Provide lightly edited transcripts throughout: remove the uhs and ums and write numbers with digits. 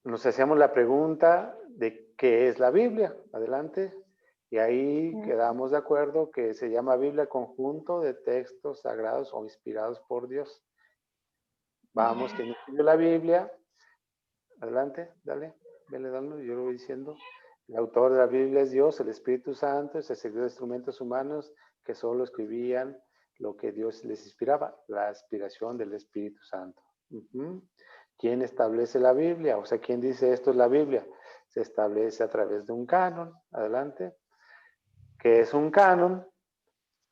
nos hacíamos la pregunta de qué es la Biblia. Adelante. Y ahí quedamos de acuerdo que se llama Biblia conjunto de textos sagrados o inspirados por Dios. Vamos, ¿quién escribió la Biblia? Adelante, dale, vele dando, yo lo voy diciendo. El autor de la Biblia es Dios, el Espíritu Santo, se sirvió de instrumentos humanos que solo escribían lo que Dios les inspiraba, la inspiración del Espíritu Santo. ¿Quién establece la Biblia? O sea, ¿quién dice esto es la Biblia? Se establece a través de un canon. Adelante. ¿Qué es un canon?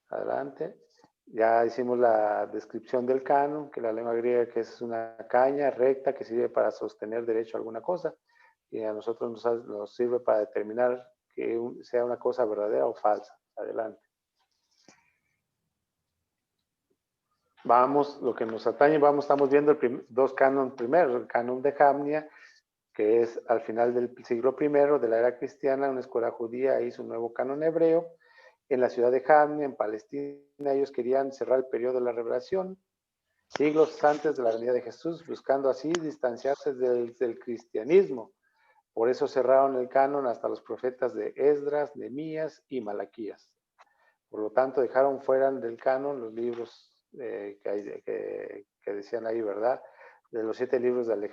Adelante. Ya hicimos la descripción del canon, que la lengua griega que es una caña recta que sirve para sostener derecho a alguna cosa, y a nosotros nos sirve para determinar que sea una cosa verdadera o falsa. Adelante. Vamos, lo que nos atañe, estamos viendo dos cánones primero, el canon de Jamnia, que es al final del siglo I de la era cristiana, una escuela judía hizo un nuevo canon hebreo. En la ciudad de Jamnia, en Palestina, ellos querían cerrar el periodo de la revelación, siglos antes de la venida de Jesús, buscando así distanciarse del cristianismo. Por eso cerraron el canon hasta los profetas de Esdras, Nehemías y Malaquías. Por lo tanto, dejaron fuera del canon los libros que decían ahí, ¿verdad? De los 7 libros del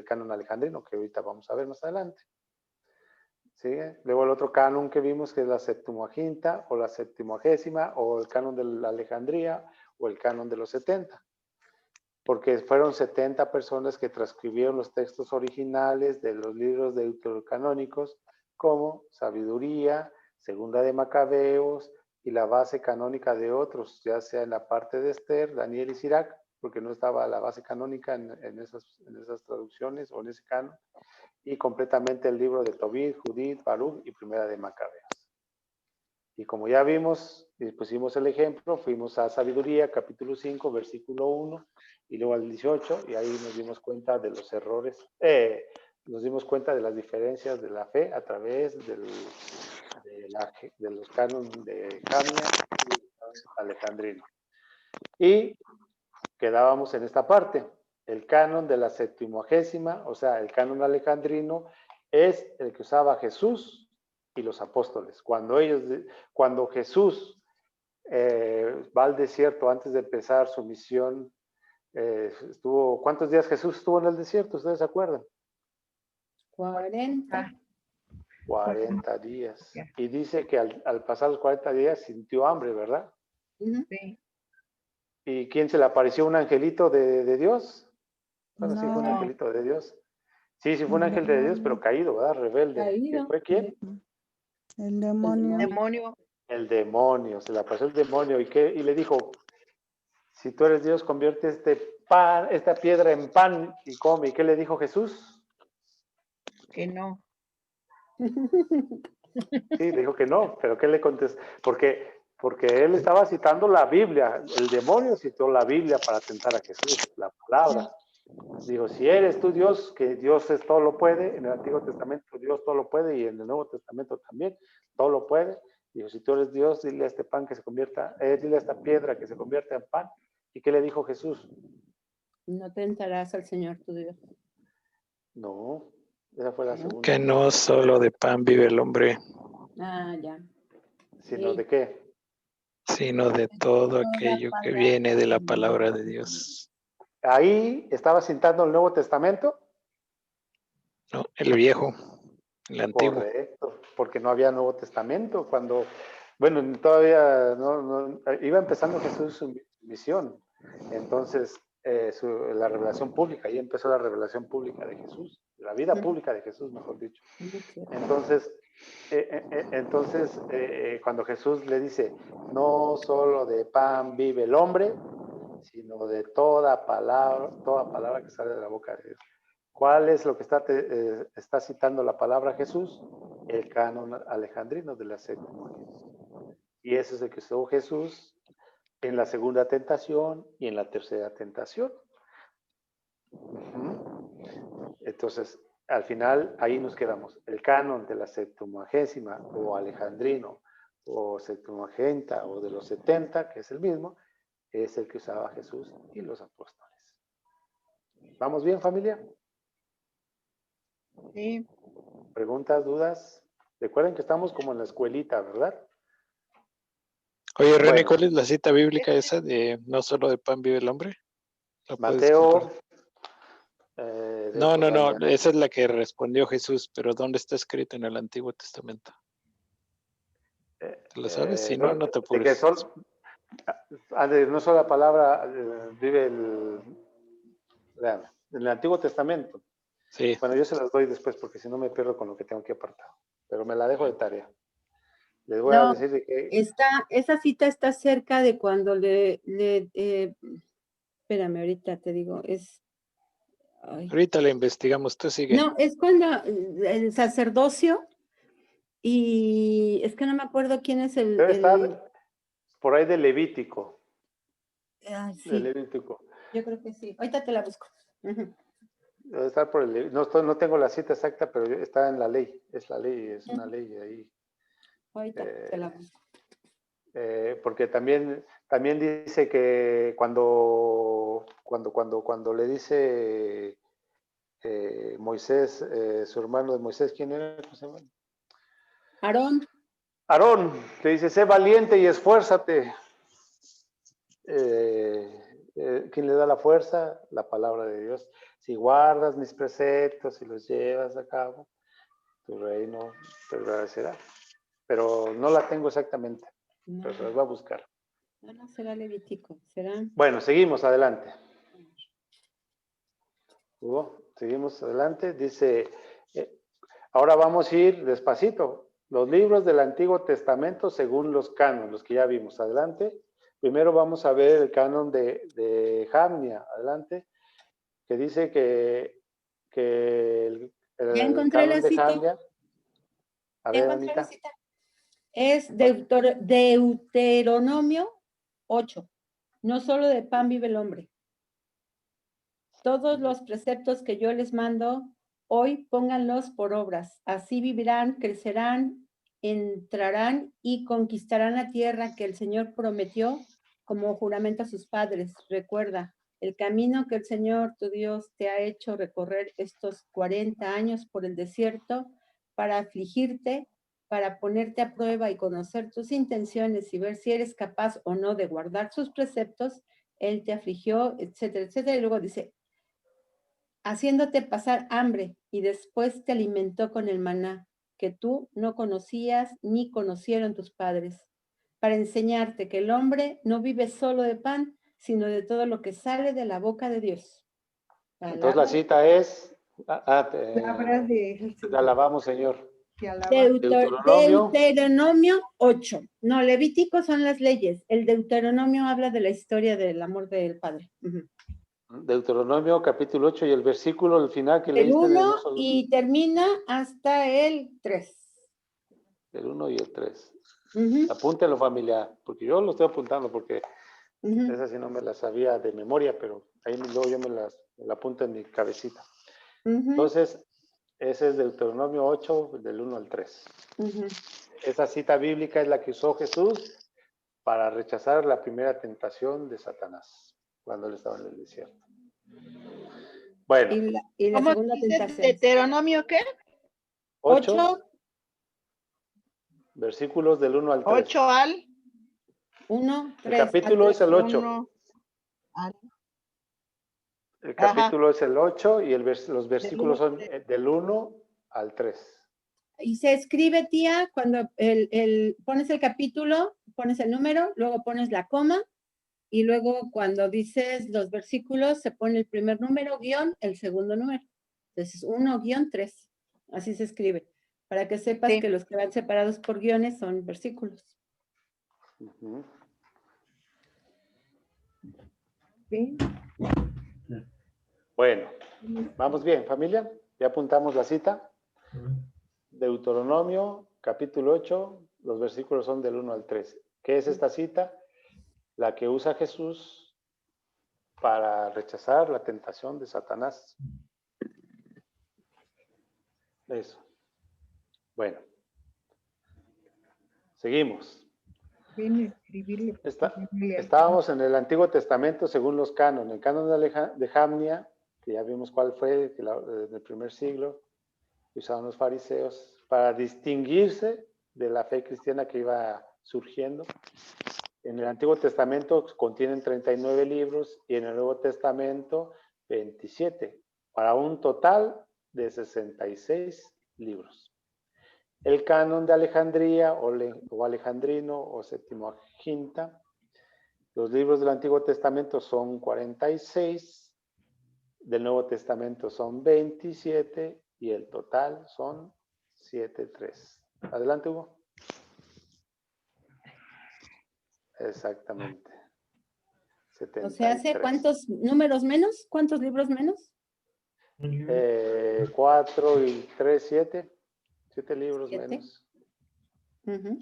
canon alejandrino, que ahorita vamos a ver más adelante. ¿Sigue? Luego el otro canon que vimos, que es la Septuaginta, o la Septuagésima, o el canon de la Alejandría, o el canon de los 70. Porque fueron 70 personas que transcribieron los textos originales de los libros deuterocanónicos, como Sabiduría, Segunda de Macabeos, y la base canónica de otros, ya sea en la parte de Esther, Daniel y Sirac, porque no estaba la base canónica en esas traducciones o en ese canon, y completamente el libro de Tobit, Judith, Baruch y Primera de Macabeos. Y como ya vimos y pusimos el ejemplo, fuimos a Sabiduría, capítulo 5, versículo 1, y luego al 18, y ahí nos dimos cuenta de los errores, nos dimos cuenta de las diferencias de la fe a través de los cánones de Jamnia y alejandrino. Y quedábamos en esta parte. El canon de la Septuagésima, o sea, el canon alejandrino, es el que usaba Jesús y los apóstoles. Cuando Jesús va al desierto antes de empezar su misión, ¿cuántos días Jesús estuvo en el desierto? ¿Ustedes se acuerdan? 40. 40 días. Y dice que al pasar los 40 días sintió hambre, ¿verdad? Sí. ¿Y quién se le apareció? ¿Un angelito de Dios? Bueno, sí fue un No. angelito de Dios. Sí, sí fue un ángel de Dios, pero caído, ¿verdad? Rebelde. Caído. ¿Fue quién? El demonio. Demonio. El demonio. Se le apareció el demonio. Y le dijo, si tú eres Dios, convierte esta piedra en pan y come. ¿Y qué le dijo Jesús? Que no. Sí, le dijo que no, pero ¿qué le contestó? Porque él estaba citando la Biblia. El demonio citó la Biblia para tentar a Jesús, la palabra. Digo, si eres tú Dios, que Dios es todo lo puede, en el Antiguo Testamento Dios todo lo puede y en el Nuevo Testamento también todo lo puede. Digo, si tú eres Dios, dile a este pan que se convierta, dile a esta piedra que se convierta en pan. ¿Y qué le dijo Jesús? No tentarás al Señor tu Dios. No, esa fue la segunda. Que no solo de pan vive el hombre, Ah, ya. ¿Sino Sí. de qué? sino de todo aquello que viene de la palabra de Dios. Ahí estaba citando el Nuevo Testamento. No, el viejo, el antiguo. Correcto, porque no había Nuevo Testamento cuando, bueno, todavía no iba empezando Jesús su misión. Entonces, la revelación pública, ahí empezó la revelación pública de Jesús, la vida pública de Jesús, mejor dicho. Entonces, cuando Jesús le dice, no solo de pan vive el hombre, sino de toda palabra que sale de la boca de Dios. ¿Cuál es lo que está citando la palabra Jesús? El canon alejandrino de la Septuaginta. Y ese es el que usó Jesús en la segunda tentación y en la tercera tentación. Entonces, al final, ahí nos quedamos. El canon de la Septuagésima o alejandrino o Septuaginta o de los 70, que es el mismo, es el que usaba Jesús y los apóstoles. ¿Vamos bien, familia? Sí. ¿Preguntas, dudas? Recuerden que estamos como en la escuelita, ¿verdad? Oye, René, Bueno. ¿cuál es la cita bíblica esa de no solo de pan vive el hombre? ¿La puedes Mateo. compartir? No, También. esa es la que respondió Jesús, pero ¿dónde está escrito en el Antiguo Testamento? ¿Te lo sabes? Si no, no te De que apures. de no sola palabra vive vean, en el Antiguo Testamento. Sí, Bueno, yo se las doy después porque si no me pierdo con lo que tengo que apartar. Pero me la dejo de tarea. Les voy a No, decir de que esa cita está cerca de cuando espérame, ahorita te digo, ay. ahorita la investigamos, tú sigue. No, es cuando el sacerdocio y es que no me acuerdo quién es debe estar por ahí de Levítico. Ay, sí, De Levítico. yo creo que sí. Ahorita te la busco. Ujú. Debe estar por el no tengo la cita exacta, pero está en la ley. Es la ley, es una ley ahí. Ahorita te la busco. Porque también dice que cuando le dice Moisés, su hermano de Moisés, ¿quién era? ¿Cómo se llama? Aarón, le dice, sé valiente y esfuérzate. ¿Quién le da la fuerza? La palabra de Dios. Si guardas mis preceptos y los llevas a cabo, tu reino prevalecerá. Pero no la tengo exactamente, No, pero las voy a buscar. no será Levítico, será. Bueno, seguimos adelante. Hugo, seguimos adelante. Dice, ahora vamos a ir despacito. Los libros del Antiguo Testamento según los cánones, los que ya vimos. Adelante. Primero vamos a ver el canon de Jamnia. Adelante. Que dice que Ya el encontré canon la de cita. Jamnia. A Ya ver, encontré la Anita. cita. Es Deuteronomio 8. No solo de pan vive el hombre. Todos los preceptos que yo les mando hoy, pónganlos por obras. Así vivirán, crecerán, entrarán y conquistarán la tierra que el Señor prometió como juramento a sus padres. Recuerda, el camino que el Señor tu Dios te ha hecho recorrer estos 40 años por el desierto para afligirte, para ponerte a prueba y conocer tus intenciones y ver si eres capaz o no de guardar sus preceptos. Él te afligió, etcétera, etcétera. Y luego dice, haciéndote pasar hambre y después te alimentó con el maná que tú no conocías ni conocieron tus padres, para enseñarte que el hombre no vive solo de pan, sino de todo lo que sale de la boca de Dios. Entonces la cita es, Palabras de te alabamos, Señor. Deuteronomio 8. No, Levítico son las leyes. El Deuteronomio habla de la historia del amor del Padre. Deuteronomio capítulo 8 y el versículo, el final que El leíste. 1 y termina hasta el 3. El 1 y el 3. Apúntelo, familia, porque yo lo estoy apuntando porque esas sí no me las sabía de memoria, pero ahí luego yo me la apunto en mi cabecita. Entonces, ese es Deuteronomio 8, del 1 al 3. Esa cita bíblica es la que usó Jesús para rechazar la primera tentación de Satanás, cuando él estaba en el desierto. Bueno. Y la segunda tentación. ¿Deuteronomio qué? 8. Versículos del 1 al 3. 8 al 1, 3. El capítulo es el 8. El capítulo es el 8 y los versículos son del 1 al 3. Y se escribe, tía, cuando pones el capítulo, pones el número, luego pones la coma, y luego cuando dices los versículos, se pone el primer número, guión, el segundo número. Entonces, 1-3. Así se escribe. Para que sepas que los que van separados por guiones son versículos. ¿Sí? Bueno, vamos bien, familia. Ya apuntamos la cita. Deuteronomio, capítulo 8, los versículos son del 1 al 3. ¿Qué es esta cita? La que usa Jesús para rechazar la tentación de Satanás. Eso. Bueno. Seguimos. Estábamos en el Antiguo Testamento según los cánones. El canon de Jamnia, que ya vimos cuál fue, del primer siglo. que usaban los fariseos para distinguirse de la fe cristiana que iba surgiendo. En el Antiguo Testamento contienen 39 libros y en el Nuevo Testamento 27, para un total de 66 libros. El canon de Alejandría o alejandrino o Septuaginta, los libros del Antiguo Testamento son 46, del Nuevo Testamento son 27 y el total son 73. Adelante, Hugo. Exactamente. O sea, ¿hace 73. cuántos números menos? ¿Cuántos libros menos? 4 y 3, 7. 7 libros 7. menos. Ujú.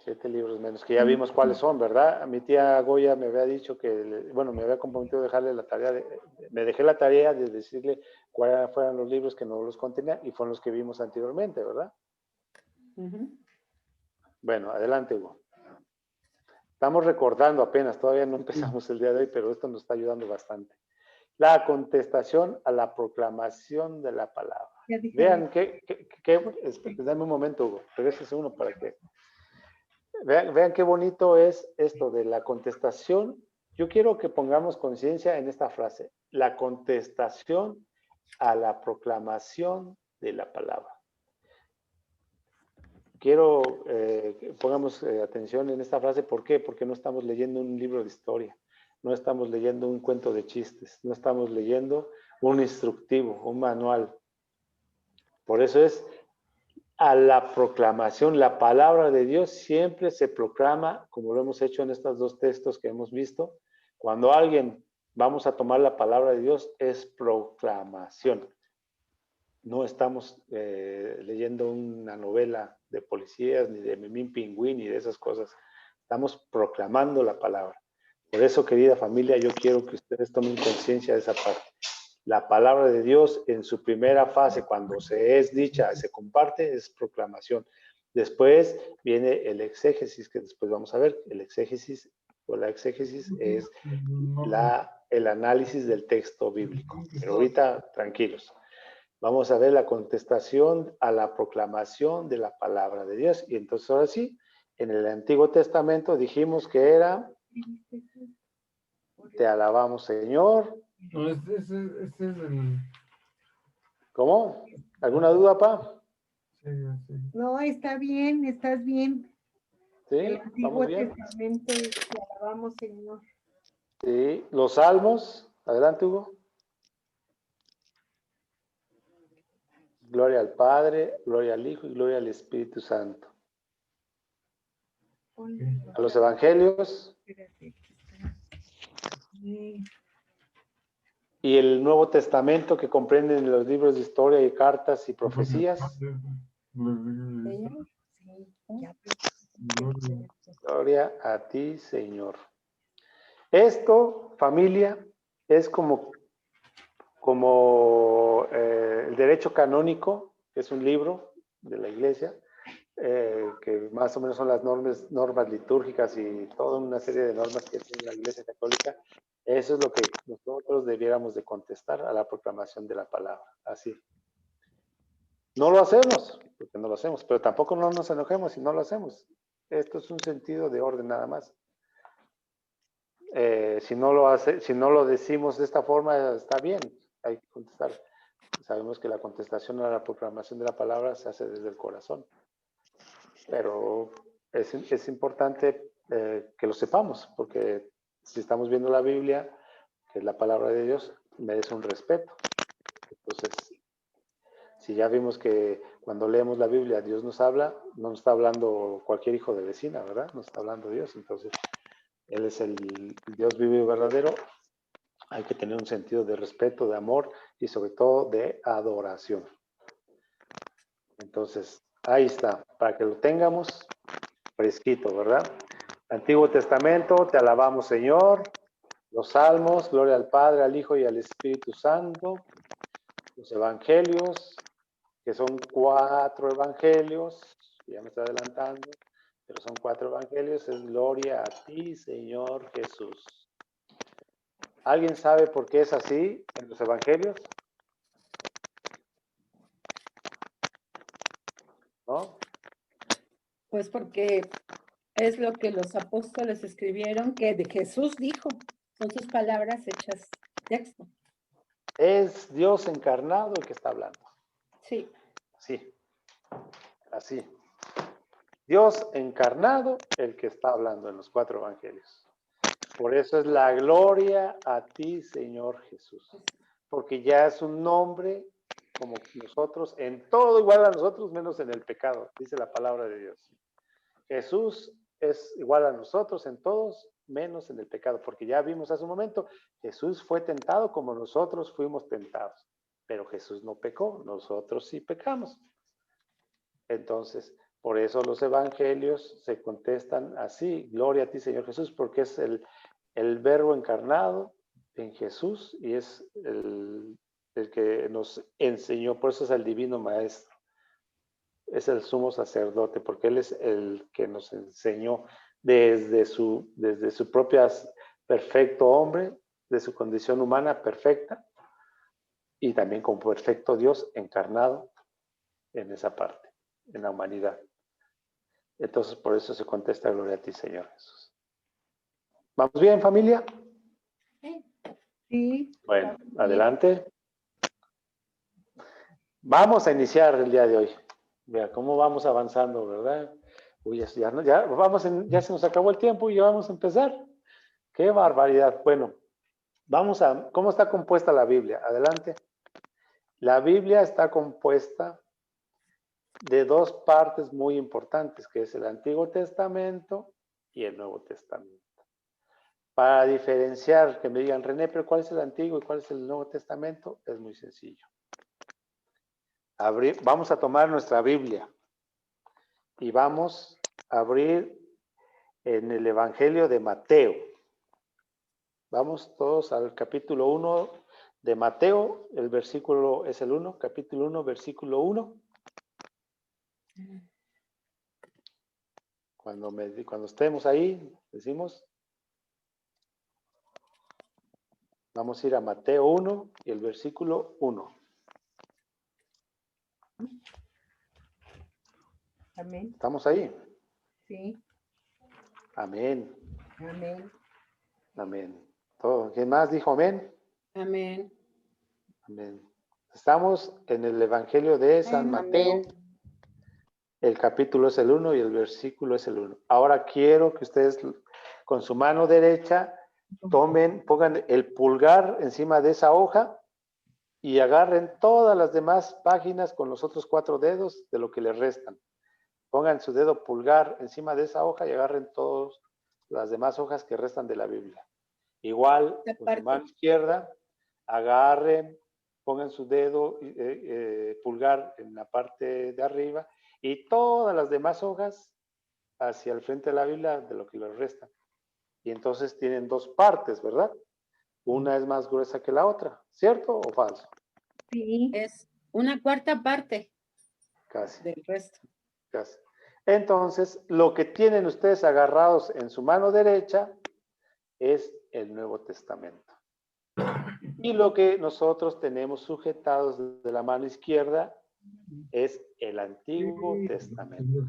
7 libros menos, que ya vimos cuáles son, ¿verdad? Mi tía Goya me había dicho que, bueno, me había comprometido a dejarle la tarea, me dejé la tarea de decirle cuáles fueran los libros que no los contenían y fueron los que vimos anteriormente, ¿verdad? Ujú. Bueno, adelante, Hugo. Estamos recordando apenas, todavía no empezamos el día de hoy, pero esto nos está ayudando bastante. La contestación a la proclamación de la palabra. Vean dame un momento, Hugo, regrésese uno para que vean qué bonito es esto de la contestación. Yo quiero que pongamos conciencia en esta frase, la contestación a la proclamación de la palabra. Quiero que pongamos atención en esta frase. ¿Por qué? Porque no estamos leyendo un libro de historia, no estamos leyendo un cuento de chistes, no estamos leyendo un instructivo, un manual. Por eso es a la proclamación. La palabra de Dios siempre se proclama, como lo hemos hecho en estos dos textos que hemos visto. Cuando vamos a tomar la palabra de Dios, es proclamación. No estamos leyendo una novela de policías, ni de Memín Pingüín, ni de esas cosas. Estamos proclamando la palabra. Por eso, querida familia, yo quiero que ustedes tomen conciencia de esa parte. La palabra de Dios en su primera fase, cuando se es dicha, se comparte, es proclamación. Después viene el exégesis, que después vamos a ver. El exégesis o la exégesis es el análisis del texto bíblico. Pero ahorita, tranquilos. Vamos a ver la contestación a la proclamación de la palabra de Dios. Y entonces ahora sí, en el Antiguo Testamento dijimos que era, te alabamos, Señor. No, este es el... ¿Cómo? ¿Alguna duda, pa? Sí, sí. No, está bien, estás bien. ¿Sí? El Antiguo ¿Vamos bien? Testamento es te alabamos, Señor. Sí. Los salmos. Adelante, Hugo. Gloria al Padre, gloria al Hijo y gloria al Espíritu Santo. A los evangelios. Y el Nuevo Testamento, que comprenden los libros de historia y cartas y profecías. Gloria a ti, Señor. Esto, familia, es como el derecho canónico, que es un libro de la iglesia, que más o menos son las normas litúrgicas y toda una serie de normas que tiene la iglesia católica. Eso es lo que nosotros debiéramos de contestar a la proclamación de la palabra. Así. No lo hacemos, porque no lo hacemos, pero tampoco no nos enojemos si no lo hacemos. Esto es un sentido de orden nada más. Si no lo decimos de esta forma, está bien, hay que contestar. Sabemos que la contestación a la proclamación de la palabra se hace desde el corazón. Pero es importante que lo sepamos, porque si estamos viendo la Biblia, que es la palabra de Dios, merece un respeto. Entonces, si ya vimos que cuando leemos la Biblia Dios nos habla, no nos está hablando cualquier hijo de vecina, ¿verdad? Nos está hablando Dios. Entonces, Él es el Dios vivo y verdadero. Hay que tener un sentido de respeto, de amor y sobre todo de adoración. Entonces, ahí está, para que lo tengamos fresquito, ¿verdad? Antiguo Testamento, te alabamos, Señor. Los Salmos, gloria al Padre, al Hijo y al Espíritu Santo. Los Evangelios, que son 4 evangelios, ya me estoy adelantando, pero son 4 evangelios, es gloria a ti, Señor Jesús. ¿Alguien sabe por qué es así en los evangelios? Pues porque es lo que los apóstoles escribieron, que de Jesús dijo. Son sus palabras hechas texto. Es Dios encarnado el que está hablando. Sí. Sí, así. Dios encarnado el que está hablando en los 4 evangelios. Por eso es la gloria a ti, Señor Jesús. Porque ya es un nombre como nosotros, en todo igual a nosotros, menos en el pecado, dice la palabra de Dios. Jesús es igual a nosotros en todos, menos en el pecado, porque ya vimos hace un momento, Jesús fue tentado como nosotros fuimos tentados, pero Jesús no pecó, nosotros sí pecamos. Entonces, por eso los evangelios se contestan así, gloria a ti, Señor Jesús, porque es el verbo encarnado en Jesús y es el que nos enseñó, por eso es el divino maestro, es el sumo sacerdote, porque él es el que nos enseñó desde su propio perfecto hombre, de su condición humana perfecta, y también como perfecto Dios encarnado en esa parte, en la humanidad. Entonces, por eso se contesta gloria a ti, Señor Jesús. ¿Vamos bien, familia? Sí. Bueno, Bien. adelante. Vamos a iniciar el día de hoy. Vea cómo vamos avanzando, ¿verdad? Uy, ya se nos acabó el tiempo y ya vamos a empezar. ¡Qué barbaridad! Bueno, ¿cómo está compuesta la Biblia? Adelante. La Biblia está compuesta de 2 partes muy importantes, que es el Antiguo Testamento y el Nuevo Testamento. Para diferenciar, que me digan, René, pero ¿cuál es el Antiguo y cuál es el Nuevo Testamento? Es muy sencillo. Vamos a tomar nuestra Biblia y vamos a abrir en el Evangelio de Mateo. Vamos todos al capítulo 1 de Mateo, el versículo es el 1, capítulo 1, versículo 1. Cuando estemos ahí, decimos, vamos a ir a Mateo 1 y el versículo 1. Amén. ¿Estamos ahí? Sí. Amén. Amén. Amén. ¿Quién más dijo amén? Amén. Amén. Estamos en el Evangelio de San Mateo. Amén. El capítulo es el 1 y el versículo es el 1. Ahora quiero que ustedes con su mano derecha pongan el pulgar encima de esa hoja y agarren todas las demás páginas con los otros 4 dedos de lo que les restan. Pongan su dedo pulgar encima de esa hoja y agarren todas las demás hojas que restan de la Biblia. Igual, con su mano izquierda, agarren, pongan su dedo pulgar en la parte de arriba y todas las demás hojas hacia el frente de la Biblia de lo que les resta. Y entonces tienen 2 partes, ¿verdad? Una es más gruesa que la otra, ¿cierto o falso? Sí. Es una cuarta parte Casi. del resto. Casi. Entonces, lo que tienen ustedes agarrados en su mano derecha es el Nuevo Testamento. Y lo que nosotros tenemos sujetados de la mano izquierda es el Antiguo Testamento.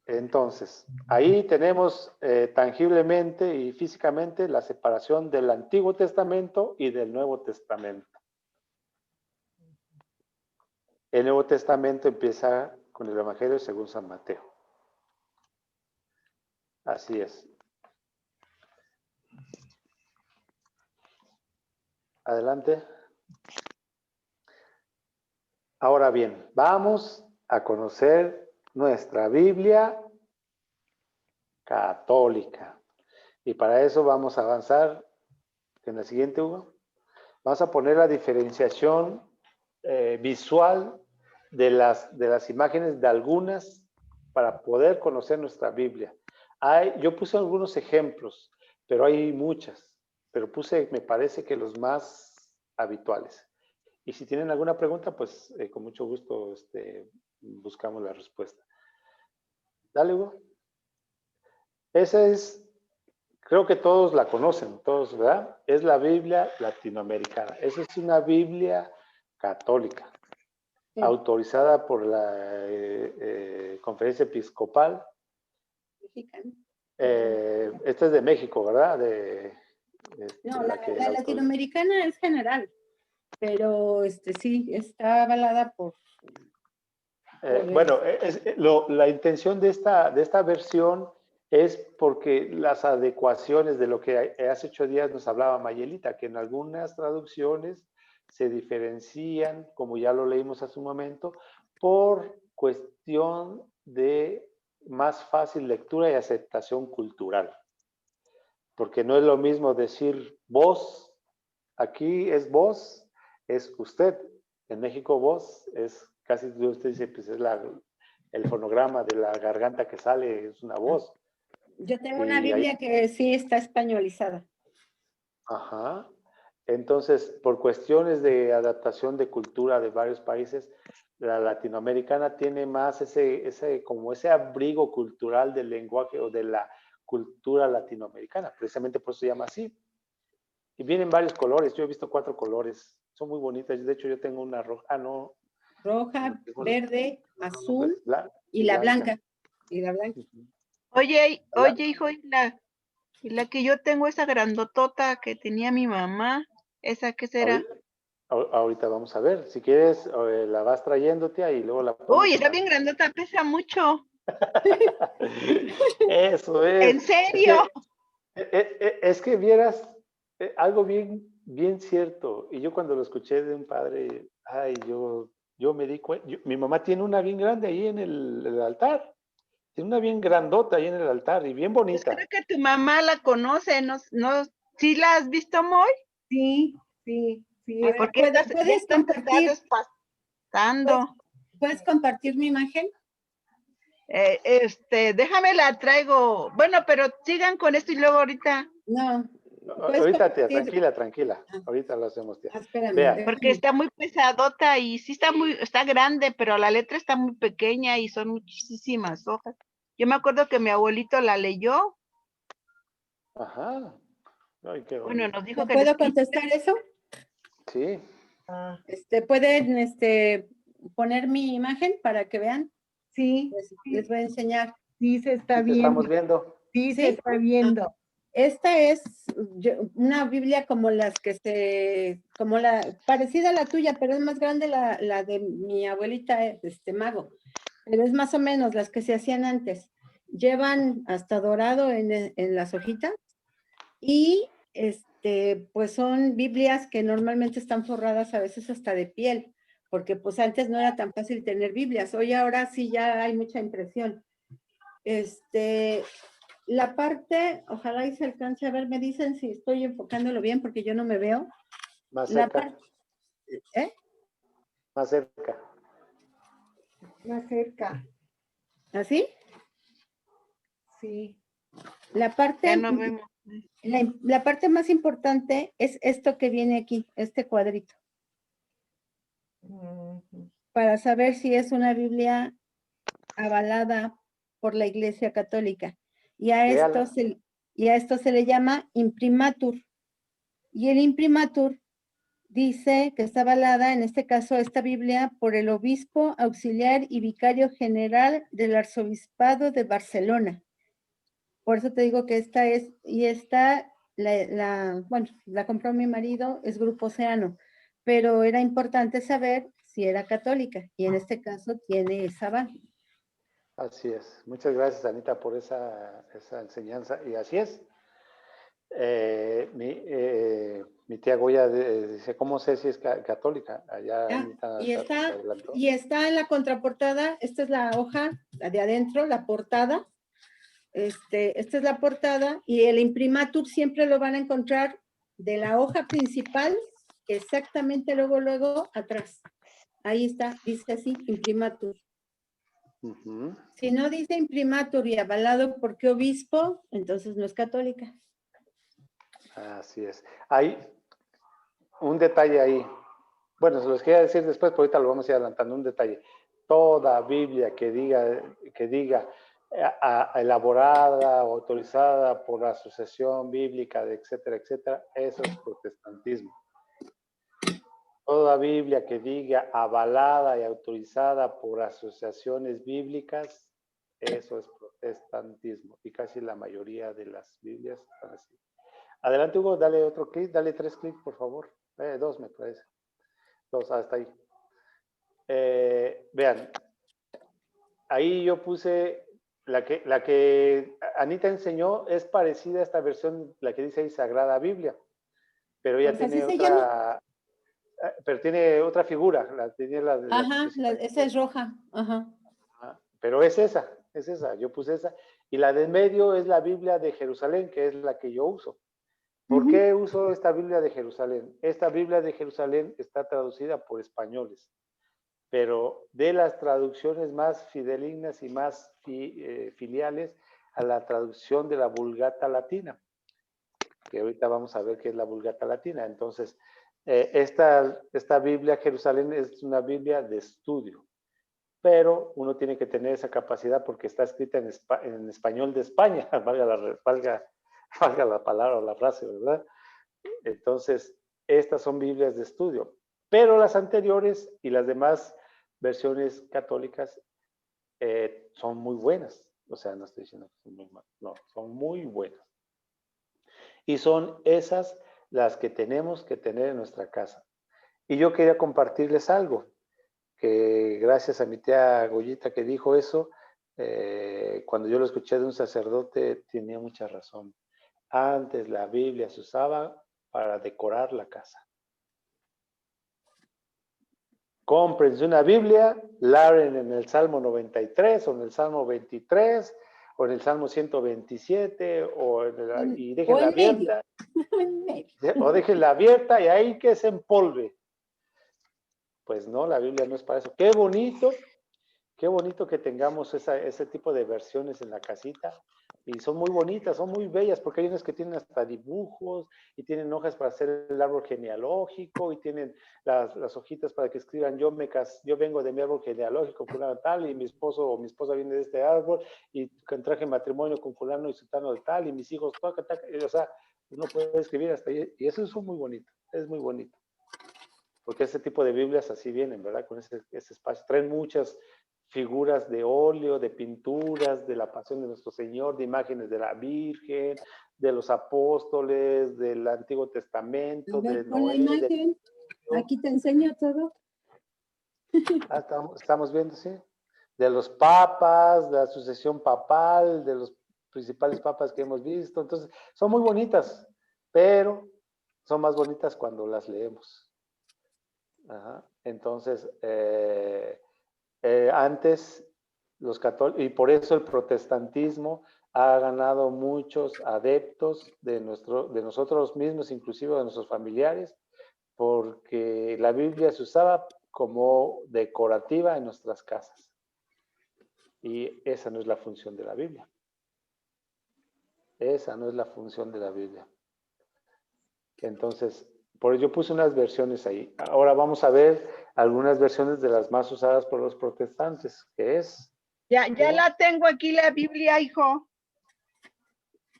Entonces, ahí tenemos tangiblemente y físicamente la separación del Antiguo Testamento y del Nuevo Testamento. El Nuevo Testamento empieza con el Evangelio según San Mateo. Así es. Adelante. Ahora bien, vamos a conocer nuestra Biblia católica. Y para eso vamos a avanzar en la siguiente, Hugo. Vamos a poner la diferenciación visual de las imágenes de algunas para poder conocer nuestra Biblia. Yo puse algunos ejemplos, pero hay muchas. Pero puse, me parece que los más habituales. Y si tienen alguna pregunta, pues con mucho gusto buscamos la respuesta. Dale, Hugo. Esa es, creo que todos la conocen, todos, ¿verdad? Es la Biblia latinoamericana. Esa es una Biblia católica. Sí. autorizada por la Conferencia Episcopal. Mexicana. Esta es de México, ¿verdad? No, la la que autoriza. latinoamericana es general, pero sí, está avalada por... Bueno, la intención de esta versión es porque las adecuaciones de lo que hace 8 días nos hablaba Mayelita, que en algunas traducciones se diferencian, como ya lo leímos hace un momento, por cuestión de más fácil lectura y aceptación cultural. Porque no es lo mismo decir vos, aquí es vos, es usted. En México vos es casi, usted dice, pues es el fonograma de la garganta que sale, es una voz. Yo tengo una Y Biblia que sí está españolizada. Ajá. Entonces, por cuestiones de adaptación de cultura de varios países, la latinoamericana tiene más como ese abrigo cultural del lenguaje o de la cultura latinoamericana. Precisamente por eso se llama así. Y vienen varios colores. Yo he visto 4 colores. Son muy bonitas. De hecho, yo tengo una roja, no. Roja, verde, azul y y la blanca. Y la blanca. Oye, ¿Verdad? hijo, y la que yo tengo, esa grandotota que tenía mi mamá, ¿esa qué será? Ahorita vamos a ver. Si quieres, la vas trayendo, tía, y luego la pones. Uy, está bien grandota, pesa mucho. Eso es. ¿En serio? Es que vieras algo bien cierto. Y yo cuando lo escuché de un padre, ay, yo me di cuenta. Mi mamá tiene una bien grande ahí en el altar. Tiene una bien grandota ahí en el altar y bien Pues bonita. creo que tu mamá la conoce, no, ¿sí la has visto, Moy? Sí. A ver, Porque ¿puedes estas se está compartir? despastando. ¿Puedes compartir mi imagen? Déjame la traigo. Bueno, pero sigan con esto y luego ahorita, No. ¿Puedes Ahorita, tía, compartir? tranquila. Ahorita lo hacemos, tía. Espérame. Vea. porque está muy pesadota y sí está grande, pero la letra está muy pequeña y son muchísimas hojas. Yo me acuerdo que mi abuelito la leyó. Ajá. Ay, qué Bueno, bonito. nos dijo ¿Me que puedo contestar eso? Sí. ¿Pueden poner mi imagen para que vean? Sí, Les voy a enseñar. sí se está Sí, te viendo. estamos viendo. Sí, ¿Sí? se está viendo. Esta es una Biblia como parecida a la tuya, pero es más grande la de mi abuelita, Mago. Pero es más o menos las que se hacían antes. Llevan hasta dorado en las hojitas y pues son Biblias que normalmente están forradas a veces hasta de piel, porque pues antes no era tan fácil tener Biblias. Hoy ahora sí ya hay mucha impresión. La parte, ojalá y se alcance a ver, me dicen si estoy enfocándolo bien porque yo no me veo. Más La cerca. parte, ¿eh? Más cerca. Más cerca. ¿Así? Sí. La parte, ya no vemos. la parte más importante es esto que viene aquí, este cuadrito, para saber si es una Biblia avalada por la Iglesia Católica. Y a esto se le llama imprimatur. Y el imprimatur dice que está avalada, en este caso, esta Biblia, por el obispo auxiliar y vicario general del arzobispado de Barcelona. Por eso te digo que esta es, y esta, la compró mi marido, es Grupo Océano, pero era importante saber si era católica, y en este caso tiene esa aval. Así es. Muchas gracias, Anita, por esa enseñanza. Y así es. Mi tía Goya dice, ¿cómo sé si es católica? Allá Anita y se adelantó. está en la contraportada, esta es la hoja, la de adentro, la portada. Esta es la portada, y el imprimatur siempre lo van a encontrar de la hoja principal, exactamente luego atrás. Ahí está, dice así, imprimatur. Si no dice imprimatur y avalado por qué obispo, entonces no es católica. Así es. Hay un detalle ahí. Bueno, se los quería decir después, pero ahorita lo vamos a ir adelantando. Un detalle. Toda Biblia que diga elaborada, autorizada por la Asociación Bíblica, etcétera, etcétera, eso es protestantismo. Toda Biblia que diga avalada y autorizada por asociaciones bíblicas, eso es protestantismo. Y casi la mayoría de las Biblias están así. Adelante, Hugo, dale otro clic, dale 3 clics, por favor. 2 me parece. 2, hasta ahí. Vean, ahí yo puse la que Anita enseñó, es parecida a esta versión, la que dice ahí Sagrada Biblia, pero ella Pues así tiene se otra, pero tiene otra figura, tiene la de Ajá, esa es roja. Ajá. pero es esa, yo puse esa, y la de en medio es la Biblia de Jerusalén, que es la que yo uso. ¿Por Ujú. qué uso esta Biblia de Jerusalén? Esta Biblia de Jerusalén está traducida por españoles, pero de las traducciones más fidelignas y más filiales a la traducción de la Vulgata Latina, que ahorita vamos a ver qué es la Vulgata Latina. Entonces, esta Biblia Jerusalén es una Biblia de estudio, pero uno tiene que tener esa capacidad porque está escrita en español de España, valga la palabra o la frase, ¿verdad? Entonces, estas son Biblias de estudio, pero las anteriores y las demás versiones católicas son muy buenas. O sea, no estoy diciendo que son muy malas, no, son muy buenas. Y son esas las que tenemos que tener en nuestra casa. Y yo quería compartirles algo, que gracias a mi tía Goyita que dijo eso, cuando yo lo escuché de un sacerdote, tenía mucha razón. Antes la Biblia se usaba para decorar la casa. Cómprense una Biblia, la abren en el Salmo 93 o en el Salmo 23 o en el Salmo 127 y déjenla abierta. O déjenla abierta y ahí que se empolve. Pues no, la Biblia no es para eso. Qué bonito que tengamos ese tipo de versiones en la casita. Y son muy bonitas, son muy bellas, porque hay unas que tienen hasta dibujos y tienen hojas para hacer el árbol genealógico y tienen las hojitas para que escriban yo vengo de mi árbol genealógico, fulano tal, y mi esposo o mi esposa viene de este árbol y contraje matrimonio con fulano y sultano de tal, y mis hijos, o sea, uno puede escribir hasta ahí, y eso es muy bonito, es muy bonito. Porque ese tipo de Biblias así vienen, ¿verdad? Con ese espacio. Traen muchas figuras de óleo, de pinturas, de la pasión de nuestro Señor, de imágenes de la Virgen, de los apóstoles, del Antiguo Testamento, A ver, de pon la Noé. imagen. Aquí te enseño todo. Estamos viendo, sí. De los papas, de la sucesión papal, de los principales papas que hemos visto. Entonces, son muy bonitas, pero son más bonitas cuando las leemos. Ajá. Entonces, antes los católicos, y por eso el protestantismo ha ganado muchos adeptos de nosotros mismos, inclusive de nuestros familiares, porque la Biblia se usaba como decorativa en nuestras casas. Y esa no es la función de la Biblia. Esa no es la función de la Biblia. Entonces, por ello puse unas versiones ahí. Ahora vamos a ver algunas versiones de las más usadas por los protestantes, que es... Ya la tengo aquí la Biblia, hijo.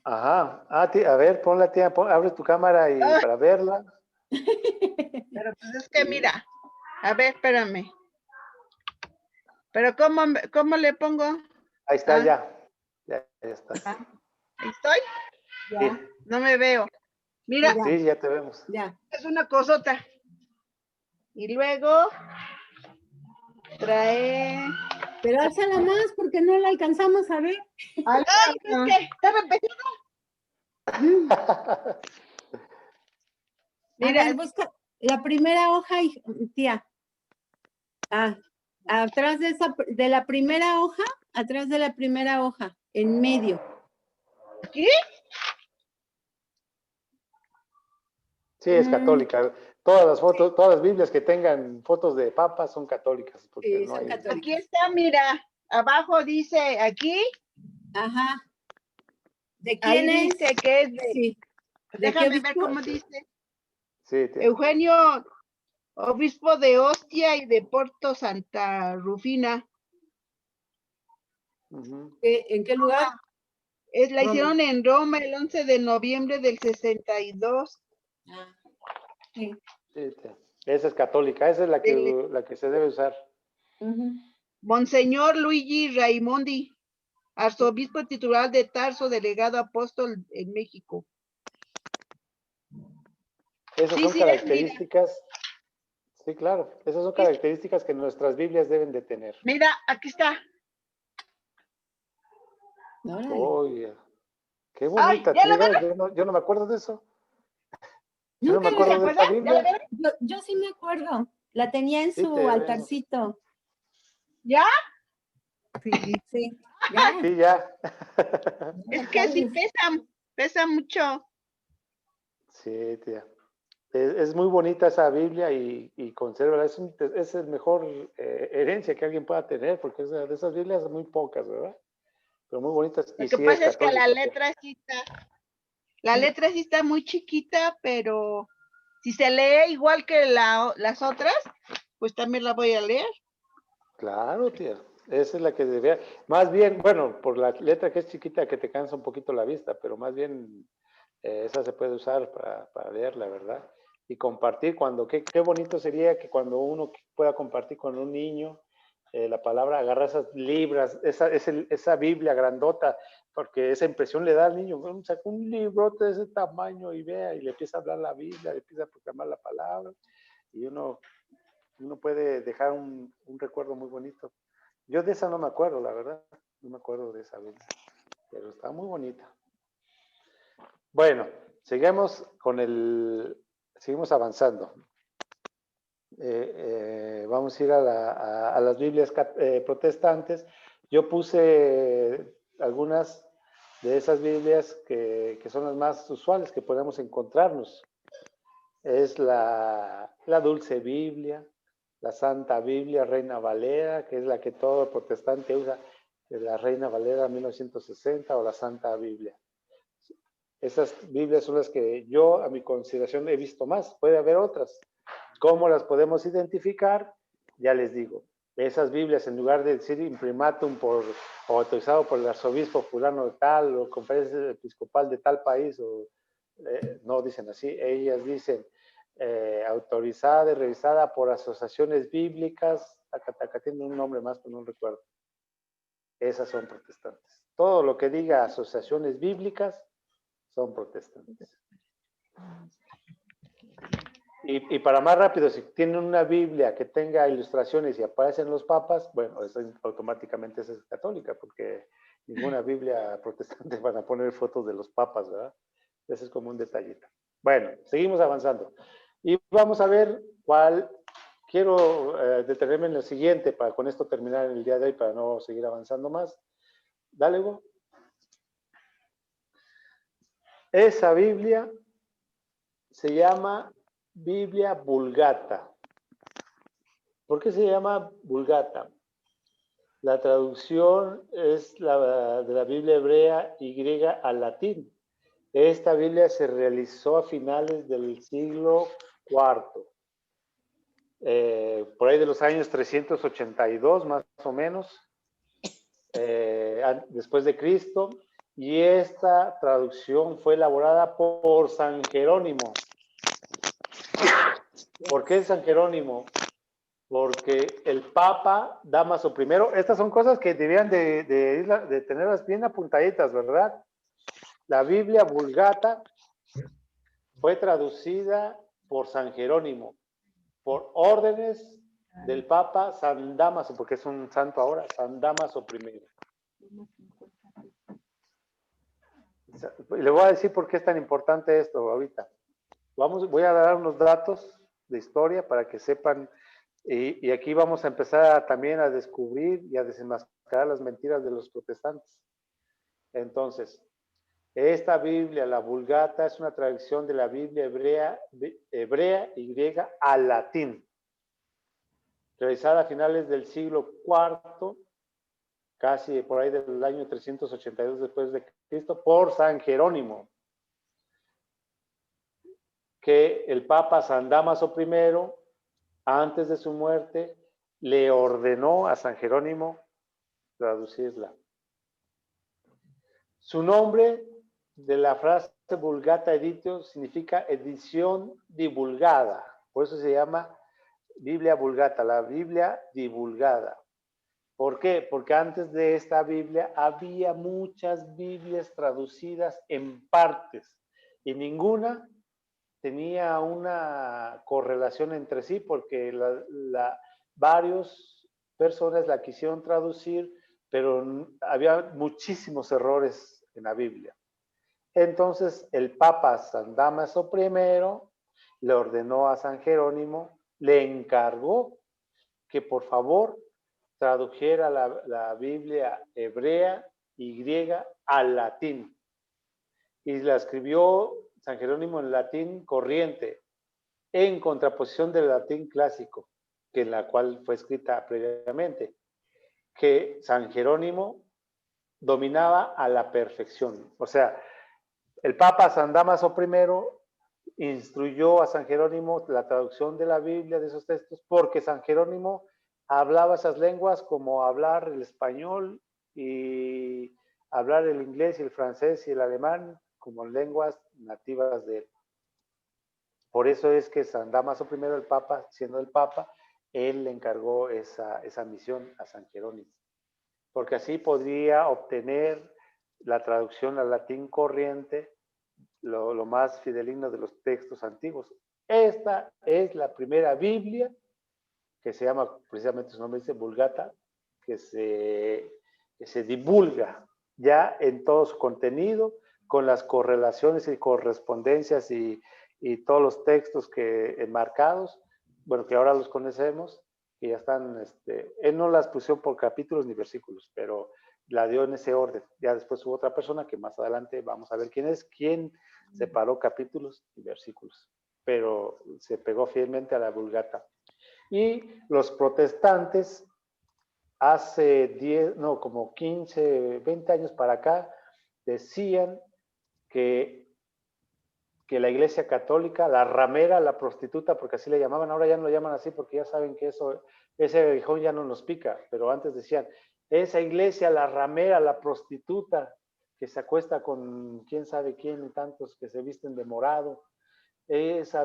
Ajá. A ver, ponla, tía, abre tu cámara y para verla. Pero pues es que mira, a ver, espérame. Pero ¿cómo le pongo? Ahí está, ya estás. Ahí estoy. Ya, Sí, No me veo. Mira, sí, ya te vemos. ya. es una cosota. Y luego trae... Pero álzala más porque no la alcanzamos a ver. ¡Ay, es que estaba empezando! Mira, Mira, busca la primera hoja, tía. Atrás de la primera hoja, atrás de la primera hoja, en medio. ¿aquí? Sí, es católica. Todas las fotos, todas las Biblias que tengan fotos de papas son católicas, porque Sí, no son hay... católicas. Aquí está, mira. Abajo dice aquí. Ajá. ¿De Ahí quién es? dice que es de... Sí. ¿De qué Déjame ver obispo? cómo dice. Sí, tía. Eugenio, obispo de Ostia y de Porto Santa Rufina. Ujú. ¿En qué lugar? La hicieron en Roma el 11 de noviembre del 62. Sí. Sí, tía. Esa es católica, esa es la que se debe usar. Ujú. Monseñor Luigi Raimondi, arzobispo titular de Tarso, delegado apóstol en México. Esas Sí, son sí, es, características, sí, claro, esas son características que nuestras Biblias deben de tener. Mira, aquí está. Órale. Oye, qué Ay, bonita, ¿ya la tía, yo no me acuerdo de eso. Yo no me Nunca la- acuerdo de esta acuerdas? ¿Ya la Biblia. yo sí me acuerdo. La tenía en Sí, su te veo. altarcito. ¿Ya? Sí. Sí. Ya. Sí, ya. Es que sí pesa mucho. Sí, tía. Es muy bonita esa Biblia y conserva, es el mejor herencia que alguien pueda tener, porque de esas Biblias hay muy pocas, ¿verdad? Pero muy bonitas. Lo Y que sí es pasa es que católica, tía. la letra sí está muy chiquita, pero si se lee igual que las otras, pues también la voy a leer. Claro, tía. Esa es la que debería. Más bien, bueno, por la letra que es chiquita que te cansa un poquito la vista, pero más bien esa se puede usar para leerla, ¿verdad? Y compartir qué bonito sería que cuando uno pueda compartir con un niño la palabra, agarra esas libras, esa Biblia grandota, porque esa impresión le da al niño, bueno, saca un librote de ese tamaño y vea, y le empieza a hablar la Biblia, le empieza a proclamar la palabra, y uno puede dejar un recuerdo muy bonito. Yo de esa no me acuerdo, la verdad, no me acuerdo de esa Biblia, pero está muy bonita. Bueno, seguimos avanzando. Vamos a ir a las Biblias protestantes. Yo puse algunas de esas Biblias que son las más usuales que podemos encontrarnos. Es la Dulce Biblia, la Santa Biblia, Reina Valera, que es la que todo protestante usa, la Reina Valera 1960 o la Santa Biblia. Esas Biblias son las que yo, a mi consideración, he visto más. Puede haber otras. ¿Cómo las podemos identificar? Ya les digo. Esas Biblias, en lugar de decir imprimatum o autorizado por el arzobispo fulano de tal o conferencia episcopal de tal país, no dicen así. Ellas dicen autorizada y revisada por asociaciones bíblicas. Tiene un nombre más, pero no recuerdo. Esas son protestantes. Todo lo que diga asociaciones bíblicas son protestantes. Y para más rápido, si tienen una Biblia que tenga ilustraciones y aparecen los papas, bueno, eso automáticamente es católica, porque ninguna Biblia protestante van a poner fotos de los papas, ¿verdad? Ese es como un detallito. Bueno, seguimos avanzando. Y vamos a ver quiero detenerme en lo siguiente, para con esto terminar el día de hoy, para no seguir avanzando más. Dale, Hugo. Esa Biblia se llama Biblia Vulgata. ¿Por qué se llama Vulgata? La traducción es de la Biblia hebrea y griega al latín. Esta Biblia se realizó a finales del siglo IV, por ahí de los años 382 más o menos, después de Cristo, y esta traducción fue elaborada por San Jerónimo. ¿Por qué San Jerónimo? Porque el Papa Dámaso I, estas son cosas que debían de tenerlas bien apuntaditas, ¿verdad? La Biblia Vulgata fue traducida por San Jerónimo, por órdenes del Papa San Dámaso, porque es un santo ahora, San Dámaso I. Le voy a decir por qué es tan importante esto ahorita. Voy a dar unos datos de historia para que sepan. Y aquí vamos a empezar también a descubrir y a desenmascarar las mentiras de los protestantes. Entonces, esta Biblia, la Vulgata, es una traducción de la Biblia hebrea y griega al latín, realizada a finales del siglo IV, casi por ahí del año 382 después de Cristo, por San Jerónimo, que el Papa San Dámaso I, antes de su muerte, le ordenó a San Jerónimo traducirla. Su nombre de la frase Vulgata Editio significa edición divulgada, por eso se llama Biblia Vulgata, la Biblia divulgada. ¿Por qué? Porque antes de esta Biblia había muchas Biblias traducidas en partes y ninguna tenía una correlación entre sí porque varios personas la quisieron traducir, pero había muchísimos errores en la Biblia. Entonces el Papa San Dámaso I le ordenó a San Jerónimo, le encargó que por favor tradujera la Biblia hebrea y griega al latín. Y la escribió San Jerónimo en latín corriente, en contraposición del latín clásico, que en la cual fue escrita previamente, que San Jerónimo dominaba a la perfección. O sea, el Papa San Dámaso I instruyó a San Jerónimo la traducción de la Biblia, de esos textos, porque San Jerónimo hablaba esas lenguas como hablar el español y hablar el inglés y el francés y el alemán como lenguas nativas de él. Por eso es que San Dámaso I, el Papa, siendo el Papa, él le encargó esa misión a San Jerónimo, porque así podría obtener la traducción al latín corriente, lo más fidedigno de los textos antiguos. Esta es la primera Biblia, que se llama, precisamente su nombre dice Vulgata, que se divulga ya en todo su contenido, con las correlaciones y correspondencias y todos los textos enmarcados, bueno, que ahora los conocemos, que ya están, él no las puso por capítulos ni versículos, pero la dio en ese orden. Ya después hubo otra persona que más adelante vamos a ver quién es, quién separó capítulos y versículos, pero se pegó fielmente a la Vulgata. Y los protestantes hace como 15, 20 años para acá, decían que la Iglesia Católica, la ramera, la prostituta, porque así le llamaban, ahora ya no lo llaman así porque ya saben que ese aguijón ya no nos pica, pero antes decían, esa iglesia, la ramera, la prostituta, que se acuesta con quién sabe quién y tantos que se visten de morado, esa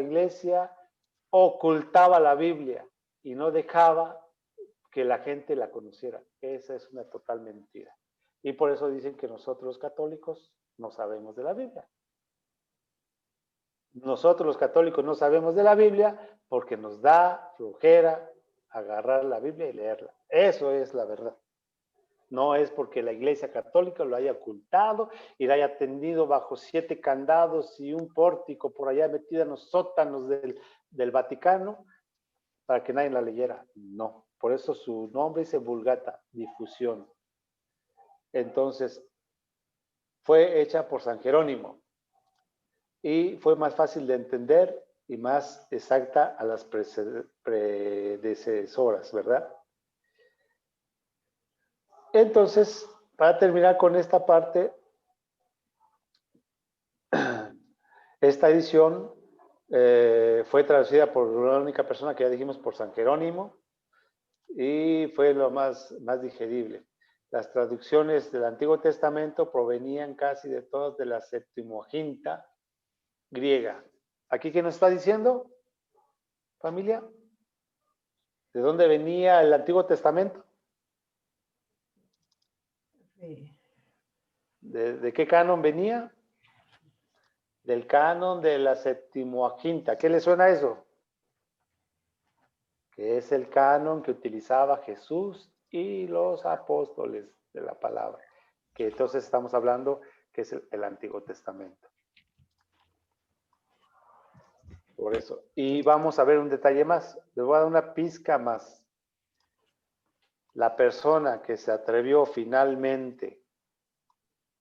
iglesia ocultaba la Biblia y no dejaba que la gente la conociera. Esa es una total mentira. Y por eso dicen que nosotros los católicos no sabemos de la Biblia. Nosotros los católicos no sabemos de la Biblia porque nos da flojera agarrar la Biblia y leerla. Eso es la verdad. No es porque la Iglesia Católica lo haya ocultado y la haya tendido bajo 7 candados y un pórtico por allá metida en los sótanos del Vaticano para que nadie la leyera. No, por eso su nombre dice Vulgata, difusión. Entonces, fue hecha por San Jerónimo y fue más fácil de entender y más exacta a las predecesoras, ¿verdad? Entonces, para terminar con esta parte, esta edición fue traducida por la única persona que ya dijimos, por San Jerónimo, y fue lo más digerible. Las traducciones del Antiguo Testamento provenían casi de todas de la Septuaginta griega. ¿Aquí qué nos está diciendo, familia? ¿De dónde venía el Antiguo Testamento? ¿De qué canon venía? Del canon de la Septuaginta. ¿Qué le suena eso? Que es el canon que utilizaba Jesús y los apóstoles de la palabra. Que entonces estamos hablando que es el Antiguo Testamento. Por eso. Y vamos a ver un detalle más. Les voy a dar una pizca más. La persona que se atrevió finalmente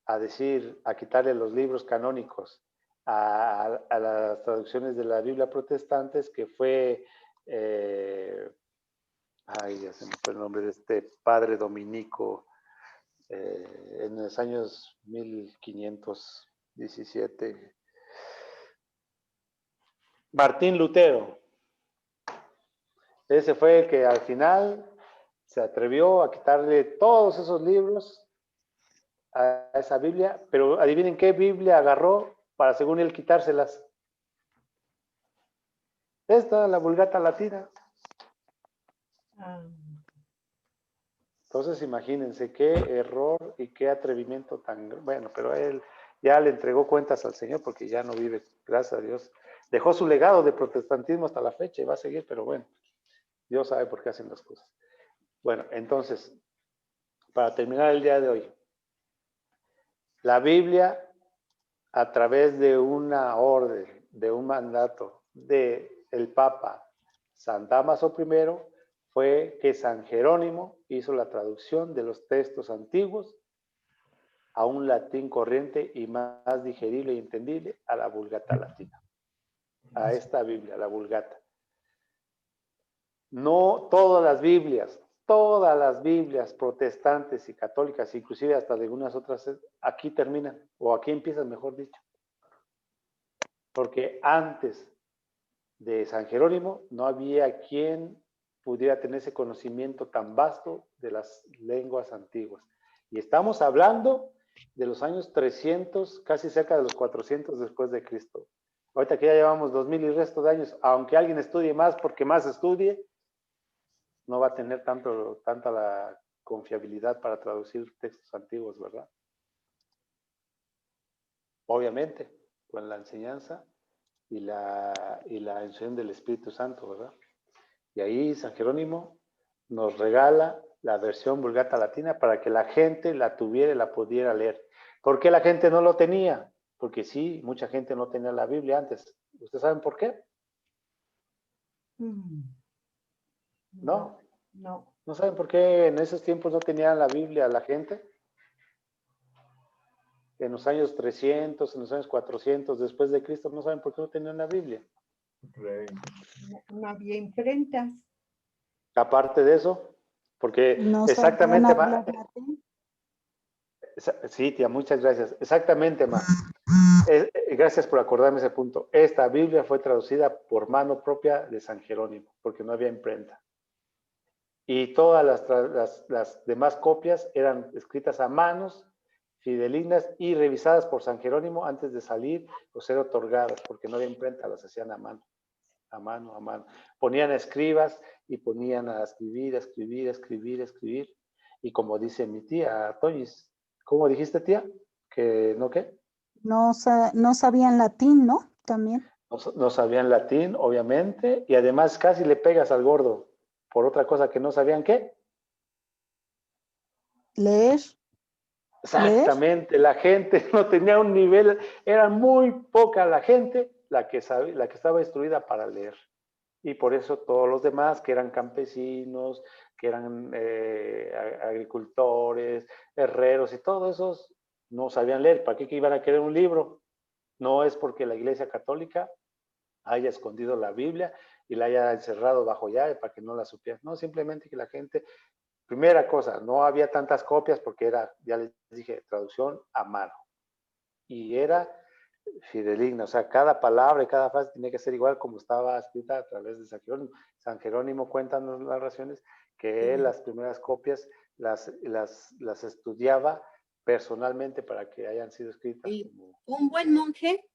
a quitarle los libros canónicos a las traducciones de la Biblia protestantes, que fue, ya se me fue el nombre de este padre dominico, en los años 1517, Martín Lutero. Ese fue el que al final se atrevió a quitarle todos esos libros a esa Biblia, pero adivinen qué Biblia agarró para, según él, quitárselas. Esta, la Vulgata Latina. Ah, Entonces, imagínense qué error y qué atrevimiento tan... Bueno, pero él ya le entregó cuentas al Señor porque ya no vive, gracias a Dios. Dejó su legado de protestantismo hasta la fecha y va a seguir, pero bueno, Dios sabe por qué hacen las cosas. Bueno, entonces, para terminar el día de hoy, la Biblia, a través de una orden, de un mandato del Papa San Dámaso I, fue que San Jerónimo hizo la traducción de los textos antiguos a un latín corriente y más digerible y entendible, a la Vulgata Latina, a esta Biblia, la Vulgata. No todas las Biblias protestantes y católicas, inclusive hasta de algunas otras, aquí terminan, o aquí empiezan, mejor dicho. Porque antes de San Jerónimo no había quien pudiera tener ese conocimiento tan vasto de las lenguas antiguas. Y estamos hablando de los años 300, casi cerca de los 400 después de Cristo. Ahorita que ya llevamos 2000 y resto de años, aunque alguien estudie más, porque más estudie, no va a tener tanta la confiabilidad para traducir textos antiguos, ¿verdad? Obviamente, con la enseñanza y la enseñanza del Espíritu Santo, ¿verdad? Y ahí San Jerónimo nos regala la versión Vulgata Latina para que la gente la tuviera y la pudiera leer. ¿Por qué la gente no lo tenía? Porque sí, mucha gente no tenía la Biblia antes. ¿Ustedes saben por qué? ¿No? no. ¿No saben por qué en esos tiempos no tenían la Biblia la gente? En los años 300, en los años 400 después de Cristo, ¿no saben por qué no tenían la Biblia? Rey. No había imprentas. Aparte de eso, porque No sabían exactamente, hablar latín. sí, tía, muchas gracias. Exactamente, ma. Gracias por acordarme ese punto. Esta Biblia fue traducida por mano propia de San Jerónimo, porque no había imprenta. Y todas las demás copias eran escritas a manos, fidelignas y revisadas por San Jerónimo antes de salir o ser otorgadas, porque no había imprenta, las hacían a mano, a mano, a mano. Ponían a escribas y ponían a escribir, a escribir, a escribir, a escribir. Y como dice mi tía, Toñis, ¿cómo dijiste, tía? ¿Que no qué? No sabían latín, ¿no? También. No sabían latín, obviamente, y además casi le pegas al gordo por otra cosa que no sabían qué. Leer. Exactamente, la gente no tenía un nivel, era muy poca la gente la que estaba instruida para leer. Y por eso todos los demás, que eran campesinos, que eran agricultores, herreros y todos esos, no sabían leer. ¿Para qué iban a querer un libro? No es porque la Iglesia Católica haya escondido la Biblia y la haya encerrado bajo llave para que no la supieran. No, simplemente que la gente, primera cosa, no había tantas copias porque era, ya les dije, traducción a mano. Y era fideligna, o sea, cada palabra y cada frase tenía que ser igual como estaba escrita a través de San Jerónimo. San Jerónimo cuenta en las narraciones que él las primeras copias las estudiaba personalmente para que hayan sido escritas. Y un buen monje,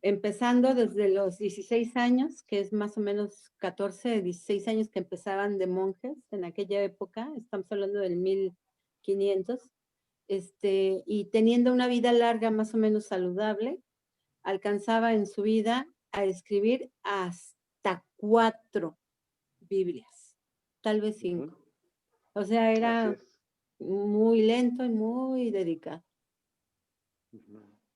empezando desde los 16 años, que es más o menos 14, 16 años que empezaban de monjes en aquella época, estamos hablando del 1500, y teniendo una vida larga más o menos saludable, alcanzaba en su vida a escribir hasta 4 Biblias, tal vez 5. O sea, era muy lento y muy dedicado.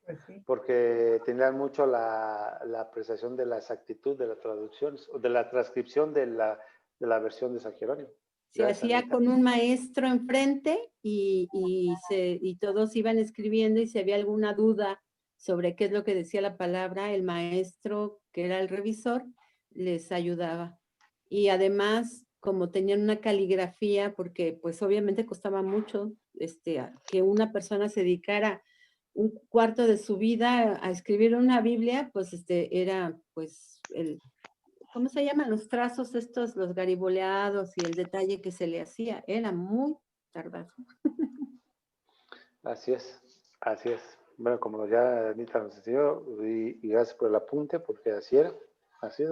Pues sí. Porque tenían mucho la apreciación de la exactitud de la traducción, de la transcripción de la versión de San Jerónimo. Se hacía con un maestro enfrente y todos iban escribiendo, y si había alguna duda sobre qué es lo que decía la palabra, el maestro, que era el revisor, les ayudaba. Y además, como tenían una caligrafía, porque pues obviamente costaba mucho que una persona se dedicara un cuarto de su vida a escribir una Biblia, pues era pues ¿cómo se llaman los trazos estos, los gariboleados y el detalle que se le hacía? Era muy tardado. Así es, así es. Bueno, como ya Anita nos enseñó, y gracias por el apunte, porque así era. Así es.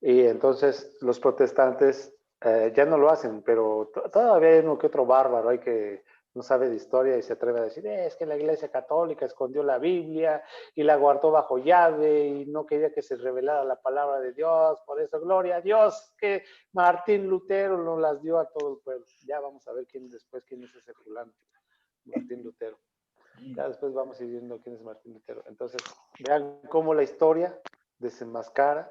Y entonces los protestantes ya no lo hacen, pero todavía hay uno que otro bárbaro hay que no sabe de historia y se atreve a decir, es que la Iglesia Católica escondió la Biblia y la guardó bajo llave y no quería que se revelara la palabra de Dios, por eso gloria a Dios que Martín Lutero nos las dio a todo el pueblo. Ya vamos a ver quién es ese fulano, Martín Lutero. Ya después vamos a ir viendo quién es Martín Lutero. Entonces, vean cómo la historia desenmascara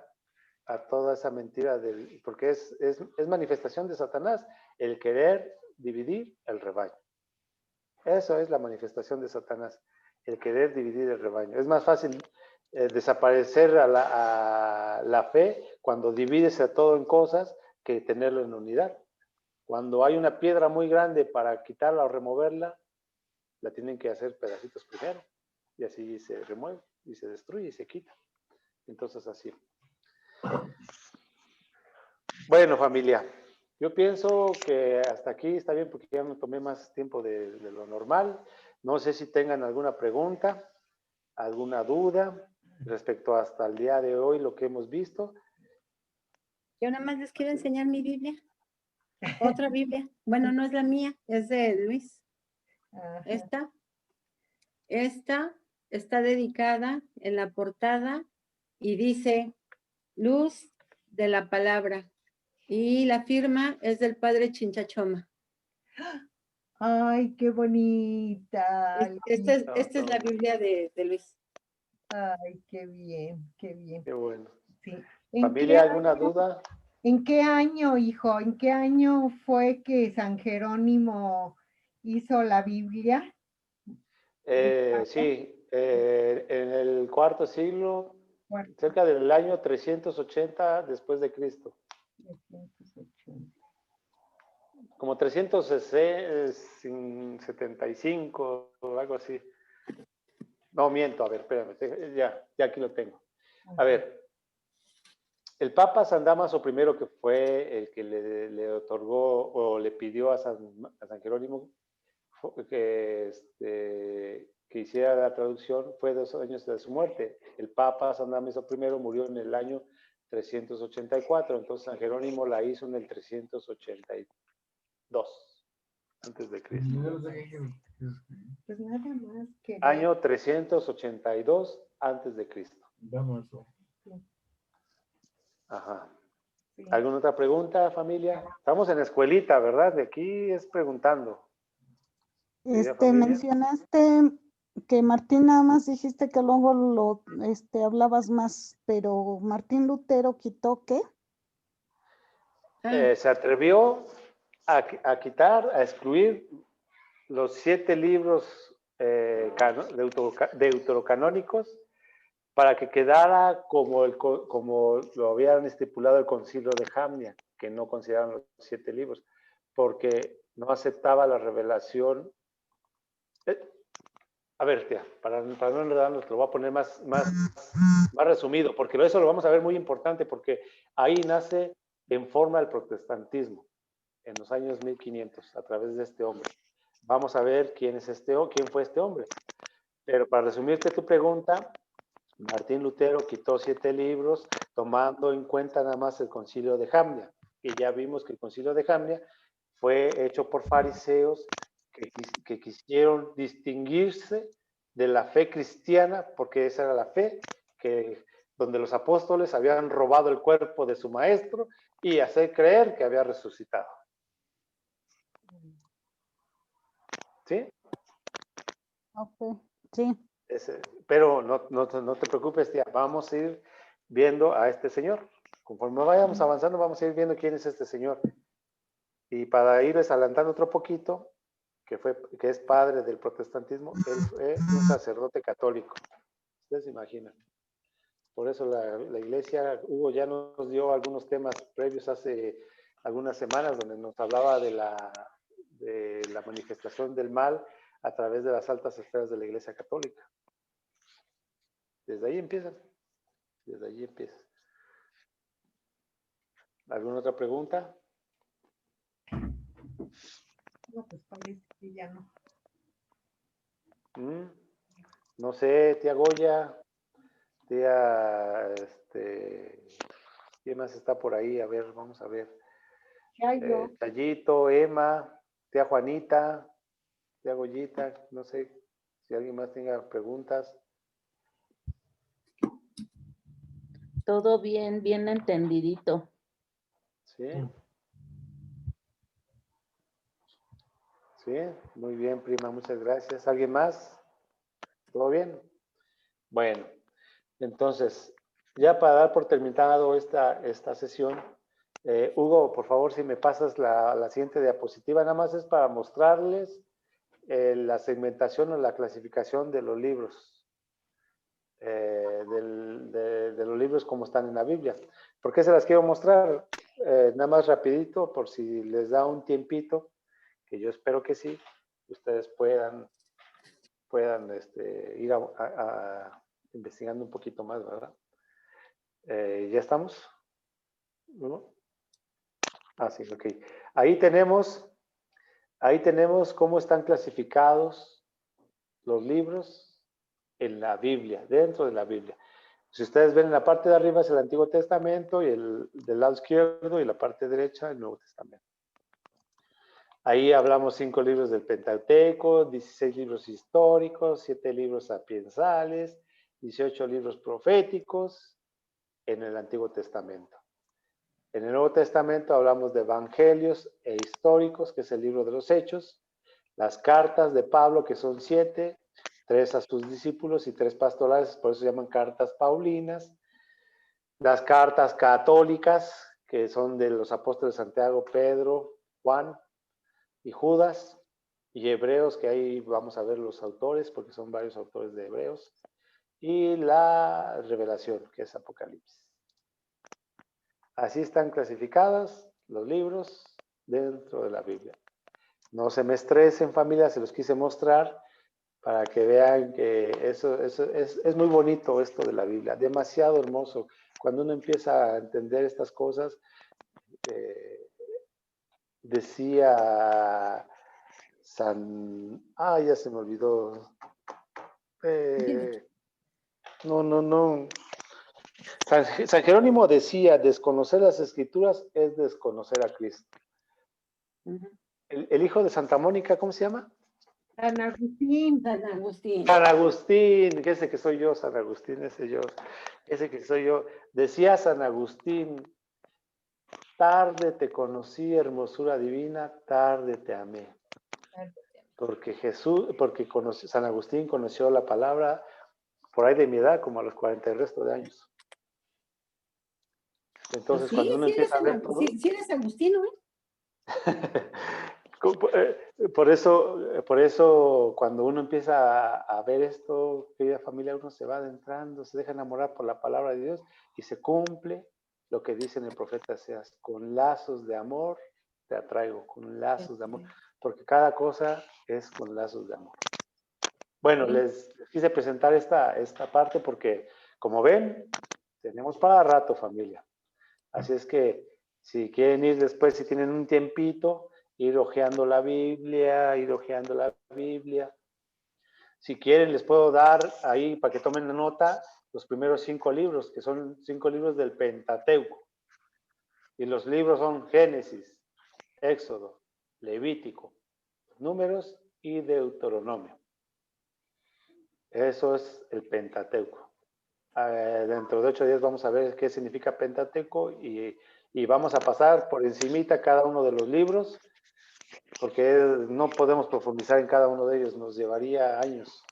a toda esa mentira, porque es manifestación de Satanás, el querer dividir el rebaño. Eso es la manifestación de Satanás, el querer dividir el rebaño. Es más fácil desaparecer a la fe cuando divides a todo en cosas que tenerlo en unidad. Cuando hay una piedra muy grande para quitarla o removerla, la tienen que hacer pedacitos primero y así se remueve y se destruye y se quita. Entonces así. Bueno, familia, yo pienso que hasta aquí está bien porque ya me tomé más tiempo de lo normal. No sé si tengan alguna pregunta, alguna duda respecto hasta el día de hoy, lo que hemos visto. Yo nada más les quiero enseñar mi Biblia. Otra Biblia. Bueno, no es la mía, es de Luis. Ajá. Esta está dedicada en la portada y dice Luz de la Palabra. Y la firma es del padre Chinchachoma. Ay, qué bonita. Esta es la Biblia de Luis. Ay, qué bien, qué bien. Qué bueno. Sí. Familia, ¿alguna duda? ¿En qué año, hijo? ¿En qué año fue que San Jerónimo hizo la Biblia? Sí, en el cuarto siglo, Bueno, cerca del año 380 después de Cristo. 380. Como 375 o algo así. No, miento, a ver, espérame, ya aquí lo tengo. A ver, el Papa San Dámaso I, que fue el que le otorgó o le pidió a San Jerónimo que hiciera la traducción, fue 2 años de su muerte. El Papa San Dámaso I murió en el año 384, entonces San Jerónimo la hizo en el 382 antes de Cristo. Yo no sé qué Pues nada más que Año 382 antes de Cristo. Damaso. Ajá. sí. ¿Alguna otra pregunta, familia? Estamos en la escuelita, ¿verdad? De aquí es preguntando. familia. Mencionaste que Martín, nada más dijiste que luego lo hablabas más, pero Martín Lutero quitó ¿qué? Se atrevió a quitar, a excluir los 7 libros deuterocanónicos para que quedara como lo habían estipulado el concilio de Jamnia, que no consideraban los 7 libros, porque no aceptaba la revelación. A ver, tía, para no enredarnos, lo voy a poner más resumido, porque eso lo vamos a ver muy importante, porque ahí nace en forma el protestantismo, en los años 1500, a través de este hombre. Vamos a ver quién fue este hombre. Pero para resumirte tu pregunta, Martín Lutero quitó 7 libros, tomando en cuenta nada más el concilio de Jamnia. Y ya vimos que el concilio de Jamnia fue hecho por fariseos que quisieron distinguirse de la fe cristiana, porque esa era la fe donde los apóstoles habían robado el cuerpo de su maestro y hacer creer que había resucitado. ¿Sí? Ok, sí. Pero no te preocupes, tía, vamos a ir viendo a este señor. Conforme vayamos avanzando, vamos a ir viendo quién es este señor. Y para irles adelantando otro poquito, que es padre del protestantismo, él fue un sacerdote católico. Ustedes se imaginan. Por eso la iglesia, Hugo ya nos dio algunos temas previos hace algunas semanas donde nos hablaba de la manifestación del mal a través de las altas esferas de la iglesia católica. Desde ahí empiezan. ¿Alguna otra pregunta? No, pues parece que ya no. No sé, tía Goya, tía, ¿quién más está por ahí? A ver, vamos a ver. Chayo. Chayito, Emma, tía Juanita, tía Goyita, no sé si alguien más tenga preguntas. Todo bien, bien entendidito. Sí. Sí, muy bien, prima, muchas gracias. ¿Alguien más? ¿Todo bien? Bueno, entonces, ya para dar por terminado esta sesión, Hugo, por favor, si me pasas la siguiente diapositiva, nada más es para mostrarles la segmentación o la clasificación de los libros, de los libros como están en la Biblia. ¿Por qué se las quiero mostrar? Nada más rapidito, por si les da un tiempito, que yo espero que sí, ustedes puedan ir investigando un poquito más, ¿verdad? ¿Ya estamos? ¿No? Ah, sí, ok. Ahí tenemos cómo están clasificados los libros en la Biblia, dentro de la Biblia. Si ustedes ven en la parte de arriba es el Antiguo Testamento y del lado izquierdo y la parte derecha el Nuevo Testamento. Ahí hablamos 5 libros del Pentateuco, 16 libros históricos, 7 libros sapiensales, 18 libros proféticos en el Antiguo Testamento. En el Nuevo Testamento hablamos de evangelios e históricos, que es el libro de los Hechos, las cartas de Pablo, que son 7, 3 a sus discípulos y 3 pastorales, por eso se llaman cartas paulinas, las cartas católicas, que son de los apóstoles Santiago, Pedro, Juan y Judas, y Hebreos, que ahí vamos a ver los autores, porque son varios autores de Hebreos, y la Revelación, que es Apocalipsis. Así están clasificadas los libros dentro de la Biblia. No se me estresen, familia, se los quise mostrar para que vean que eso es muy bonito esto de la Biblia, demasiado hermoso. Cuando uno empieza a entender estas cosas, decía ya se me olvidó. No. San Jerónimo decía, desconocer las Escrituras es desconocer a Cristo. El hijo de Santa Mónica, ¿cómo se llama? San Agustín. San Agustín. San Agustín, ese que soy yo, San Agustín, ese que soy yo. Decía San Agustín, tarde te conocí, hermosura divina, tarde te amé. Porque San Agustín conoció la palabra por ahí de mi edad, como a los 40 el resto de años. Entonces, Sí, cuando uno sí empieza a ver todo... sí eres agustino, Por eso, cuando uno empieza a ver esto, querida familia, uno se va adentrando, se deja enamorar por la palabra de Dios y se cumple lo que dice en el profeta Oseas: con lazos de amor te atraigo, con lazos de amor, porque cada cosa es con lazos de amor. Bueno, les quise presentar esta parte porque, como ven, tenemos para rato, familia. Así es que si quieren ir después, si tienen un tiempito, ir hojeando la Biblia. Si quieren, les puedo dar ahí, para que tomen nota, los primeros 5 libros, que son 5 libros del Pentateuco. Y los libros son Génesis, Éxodo, Levítico, Números y Deuteronomio. Eso es el Pentateuco. Dentro de 8 días vamos a ver qué significa Pentateuco y vamos a pasar por encimita cada uno de los libros, porque no podemos profundizar en cada uno de ellos, nos llevaría años,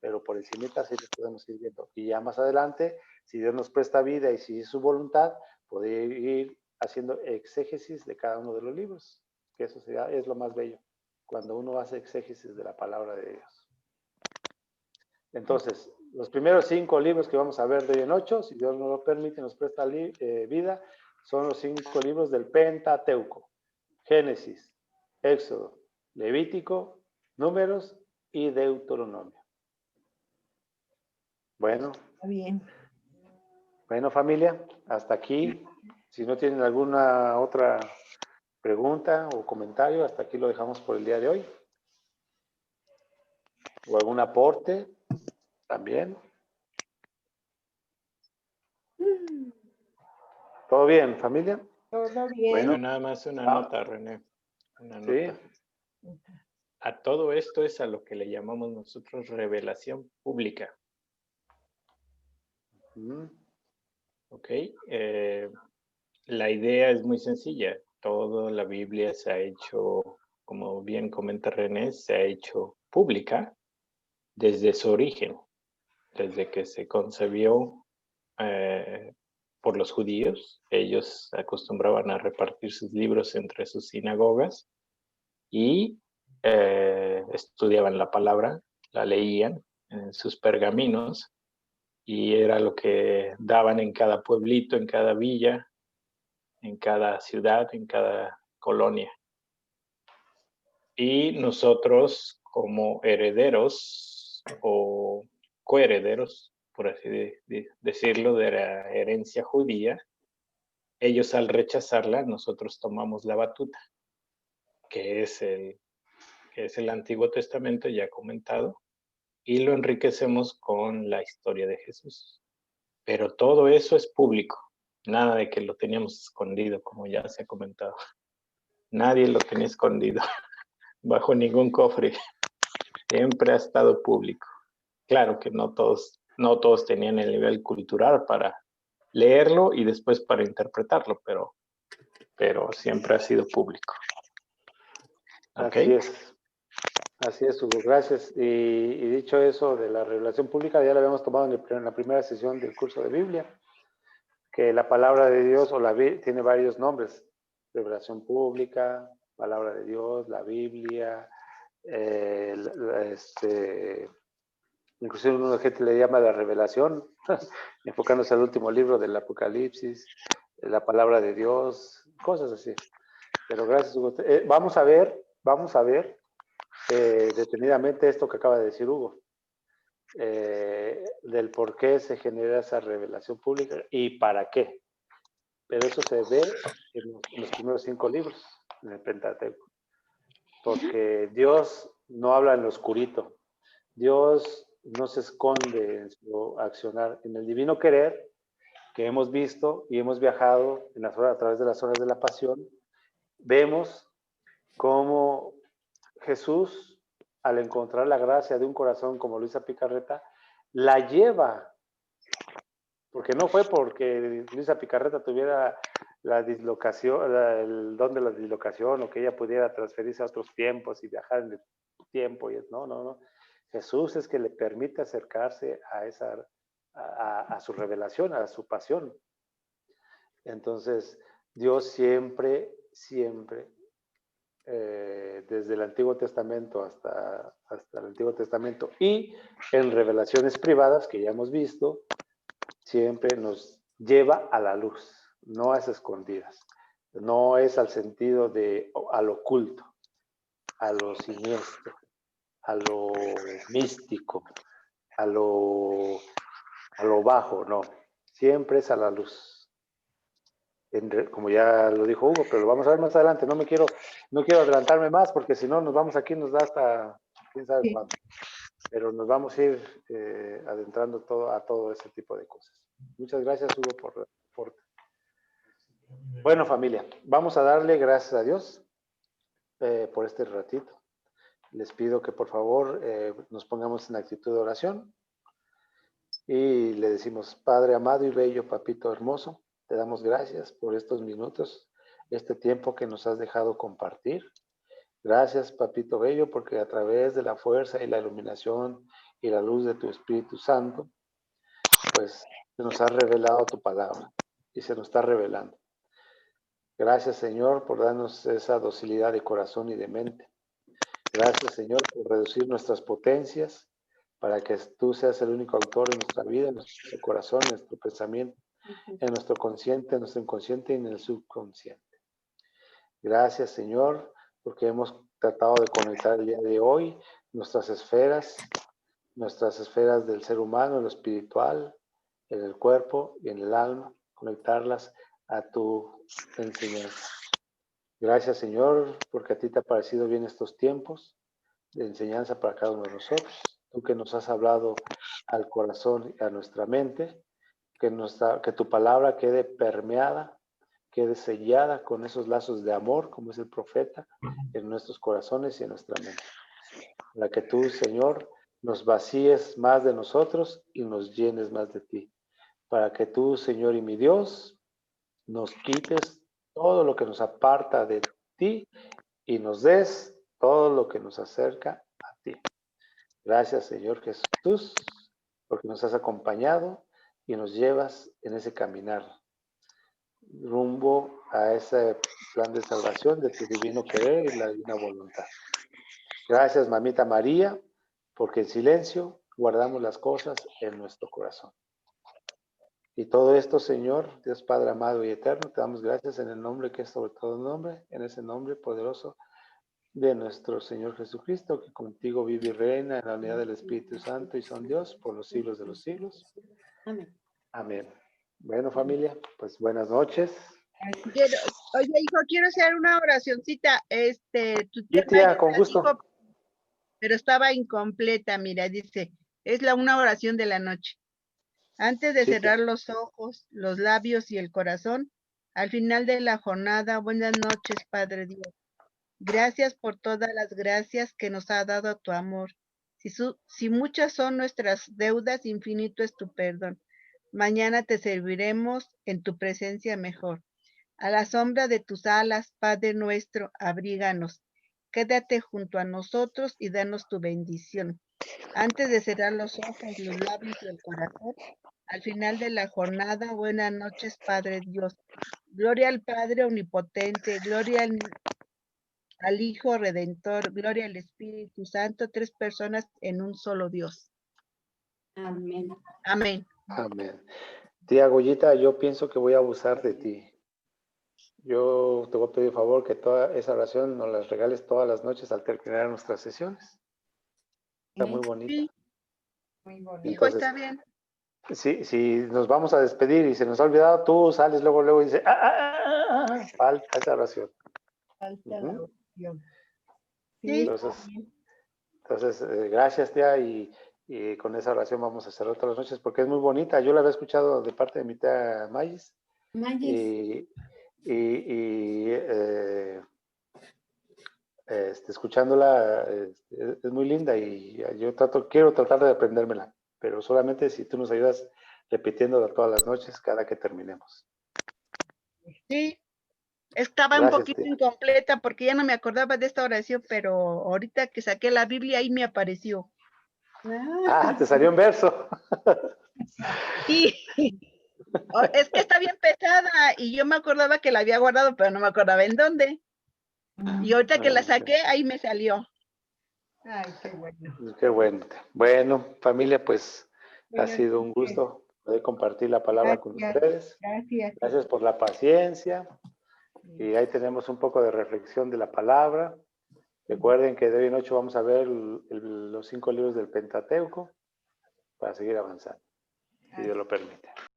pero por encimita sí les podemos ir viendo. Y ya más adelante, si Dios nos presta vida y si es su voluntad, poder ir haciendo exégesis de cada uno de los libros, que eso es lo más bello, cuando uno hace exégesis de la palabra de Dios. Entonces, los primeros 5 libros que vamos a ver de hoy en 8, si Dios nos lo permite, nos presta vida, son los 5 libros del Pentateuco: Génesis, Éxodo, Levítico, Números y Deuteronomio. Bueno. Está bien. Bueno, familia, hasta aquí. Si no tienen alguna otra pregunta o comentario, hasta aquí lo dejamos por el día de hoy. ¿O algún aporte? También. ¿Todo bien, familia? Todo bien. Bueno, nada más una nota, René. Una Sí. nota. A todo esto es a lo que le llamamos nosotros revelación pública. Mm, ¿Ok? La idea es muy sencilla. Toda la Biblia se ha hecho, como bien comenta René, se ha hecho pública desde su origen, desde que se concebió por los judíos. Ellos acostumbraban a repartir sus libros entre sus sinagogas y estudiaban la palabra, la leían en sus pergaminos y era lo que daban en cada pueblito, en cada villa, en cada ciudad, en cada colonia. Y nosotros como herederos o coherederos, por así decirlo, de la herencia judía, ellos al rechazarla, nosotros tomamos la batuta, que es el Antiguo Testamento ya comentado, y lo enriquecemos con la historia de Jesús. Pero todo eso es público, nada de que lo teníamos escondido, como ya se ha comentado. Nadie lo tenía escondido bajo ningún cofre, siempre ha estado público. Claro que no todos tenían el nivel cultural para leerlo y después para interpretarlo, pero siempre ha sido público. Así es. Así es, Hugo, gracias. Y dicho eso de la revelación pública, ya lo habíamos tomado en la primera sesión del curso de Biblia, que la palabra de Dios tiene varios nombres. Revelación pública, palabra de Dios, la Biblia, inclusive una gente le llama la revelación, enfocándose al último libro del Apocalipsis, la palabra de Dios, cosas así. Pero gracias, Hugo. Vamos a ver detenidamente esto que acaba de decir Hugo, del por qué se genera esa revelación pública y para qué. Pero eso se ve en los primeros 5 libros, en el Pentateuco. Porque Dios no habla en lo oscurito. Dios no se esconde en su accionar. En el divino querer que hemos visto y hemos viajado a través de las horas de la pasión, vemos cómo Jesús, al encontrar la gracia de un corazón como Luisa Picarreta, la lleva, porque no fue porque Luisa Picarreta tuviera la dislocación, el don de la dislocación, o que ella pudiera transferirse a otros tiempos y viajar en el tiempo. No. Jesús es que le permite acercarse a su revelación, a su pasión. Entonces, Dios siempre, desde el Antiguo Testamento hasta el Antiguo Testamento y en revelaciones privadas que ya hemos visto, siempre nos lleva a la luz, no a esas escondidas, no es al sentido de al oculto, a lo siniestro, a lo místico, a lo bajo, no, siempre es a la luz. Como ya lo dijo Hugo, pero lo vamos a ver más adelante. No quiero adelantarme más porque si no nos vamos aquí, nos da hasta quién sabe cuándo. Pero nos vamos a ir adentrando a todo ese tipo de cosas. Muchas gracias, Hugo, por el reporte. Bueno, familia, vamos a darle gracias a Dios por este ratito. Les pido que por favor nos pongamos en actitud de oración y le decimos: Padre amado y bello, papito hermoso, te damos gracias por estos minutos, este tiempo que nos has dejado compartir. Gracias, papito bello, porque a través de la fuerza y la iluminación y la luz de tu Espíritu Santo, pues se nos ha revelado tu palabra y se nos está revelando. Gracias, Señor, por darnos esa docilidad de corazón y de mente. Gracias, Señor, por reducir nuestras potencias para que tú seas el único autor en nuestra vida, en nuestro corazón, en nuestro pensamiento, en nuestro consciente, en nuestro inconsciente y en el subconsciente. Gracias, Señor, porque hemos tratado de conectar el día de hoy nuestras esferas del ser humano, en lo espiritual, en el cuerpo y en el alma, conectarlas a tu enseñanza. Gracias, Señor, porque a ti te ha parecido bien estos tiempos de enseñanza para cada uno de nosotros. Tú que nos has hablado al corazón y a nuestra mente, que tu palabra quede permeada quede sellada con esos lazos de amor, como es el profeta, en nuestros corazones y en nuestra mente. Para que tú, Señor, nos vacíes más de nosotros y nos llenes más de ti. Para que tú, Señor y mi Dios, nos quites todo lo que nos aparta de ti y nos des todo lo que nos acerca a ti. Gracias, Señor Jesús, porque nos has acompañado y nos llevas en ese caminar rumbo a ese plan de salvación de tu divino querer y la divina voluntad. Gracias, Mamita María, porque en silencio guardamos las cosas en nuestro corazón. Y todo esto, Señor, Dios Padre amado y eterno, te damos gracias en el nombre que es sobre todo nombre, en ese nombre poderoso de nuestro Señor Jesucristo, que contigo vive y reina en la unidad del Espíritu Santo y son Dios por los siglos de los siglos. Amén. Amén. Bueno, familia, pues buenas noches. Oye, hijo, quiero hacer una oracioncita. Tu tía Sí, tía, Mayra con gusto. dijo, pero estaba incompleta, mira, dice, es una oración de la noche. Antes de Sí, cerrar los ojos, los labios y el corazón, al final de la jornada, buenas noches, Padre Dios. Gracias por todas las gracias que nos ha dado tu amor. Si muchas son nuestras deudas, infinito es tu perdón. Mañana te serviremos en tu presencia mejor. A la sombra de tus alas, Padre nuestro, abríganos. Quédate junto a nosotros y danos tu bendición. Antes de cerrar los ojos, los labios y el corazón, al final de la jornada, buenas noches, Padre Dios. Gloria al Padre Omnipotente, gloria al Hijo Redentor, gloria al Espíritu Santo, tres personas en un solo Dios. Amén. Amén. Amén. Tía Goyita, yo pienso que voy a abusar de ti. Yo te voy a pedir favor que toda esa oración nos la regales todas las noches al terminar nuestras sesiones. Está muy bonita. Sí, Muy bonito. hijo, Entonces, está bien. si nos vamos a despedir y se nos ha olvidado, tú sales luego y dices, falta esa oración. Falta la Ujú. oración. Sí. Entonces, gracias, tía, y con esa oración vamos a cerrar todas las noches porque es muy bonita. Yo la había escuchado de parte de mi tía Mayis Mayis. escuchándola es muy linda y yo quiero tratar de aprendérmela, pero solamente si tú nos ayudas repitiéndola todas las noches cada que terminemos. Sí, estaba un Gracias, poquito tía. incompleta porque ya no me acordaba de esta oración, pero ahorita que saqué la Biblia ahí me apareció. Te salió en verso. Sí, es que está bien pesada y yo me acordaba que la había guardado, pero no me acordaba en dónde. Y ahorita que la saqué, ahí me salió. Ay, qué bueno. Qué bueno. Bueno, familia, pues ha Buenas sido un noches. gusto poder compartir la palabra con Gracias. ustedes. Gracias. Gracias por la paciencia. Y ahí tenemos un poco de reflexión de la palabra. Recuerden que de hoy en ocho vamos a ver los 5 libros del Pentateuco para seguir avanzando, si Dios lo permite.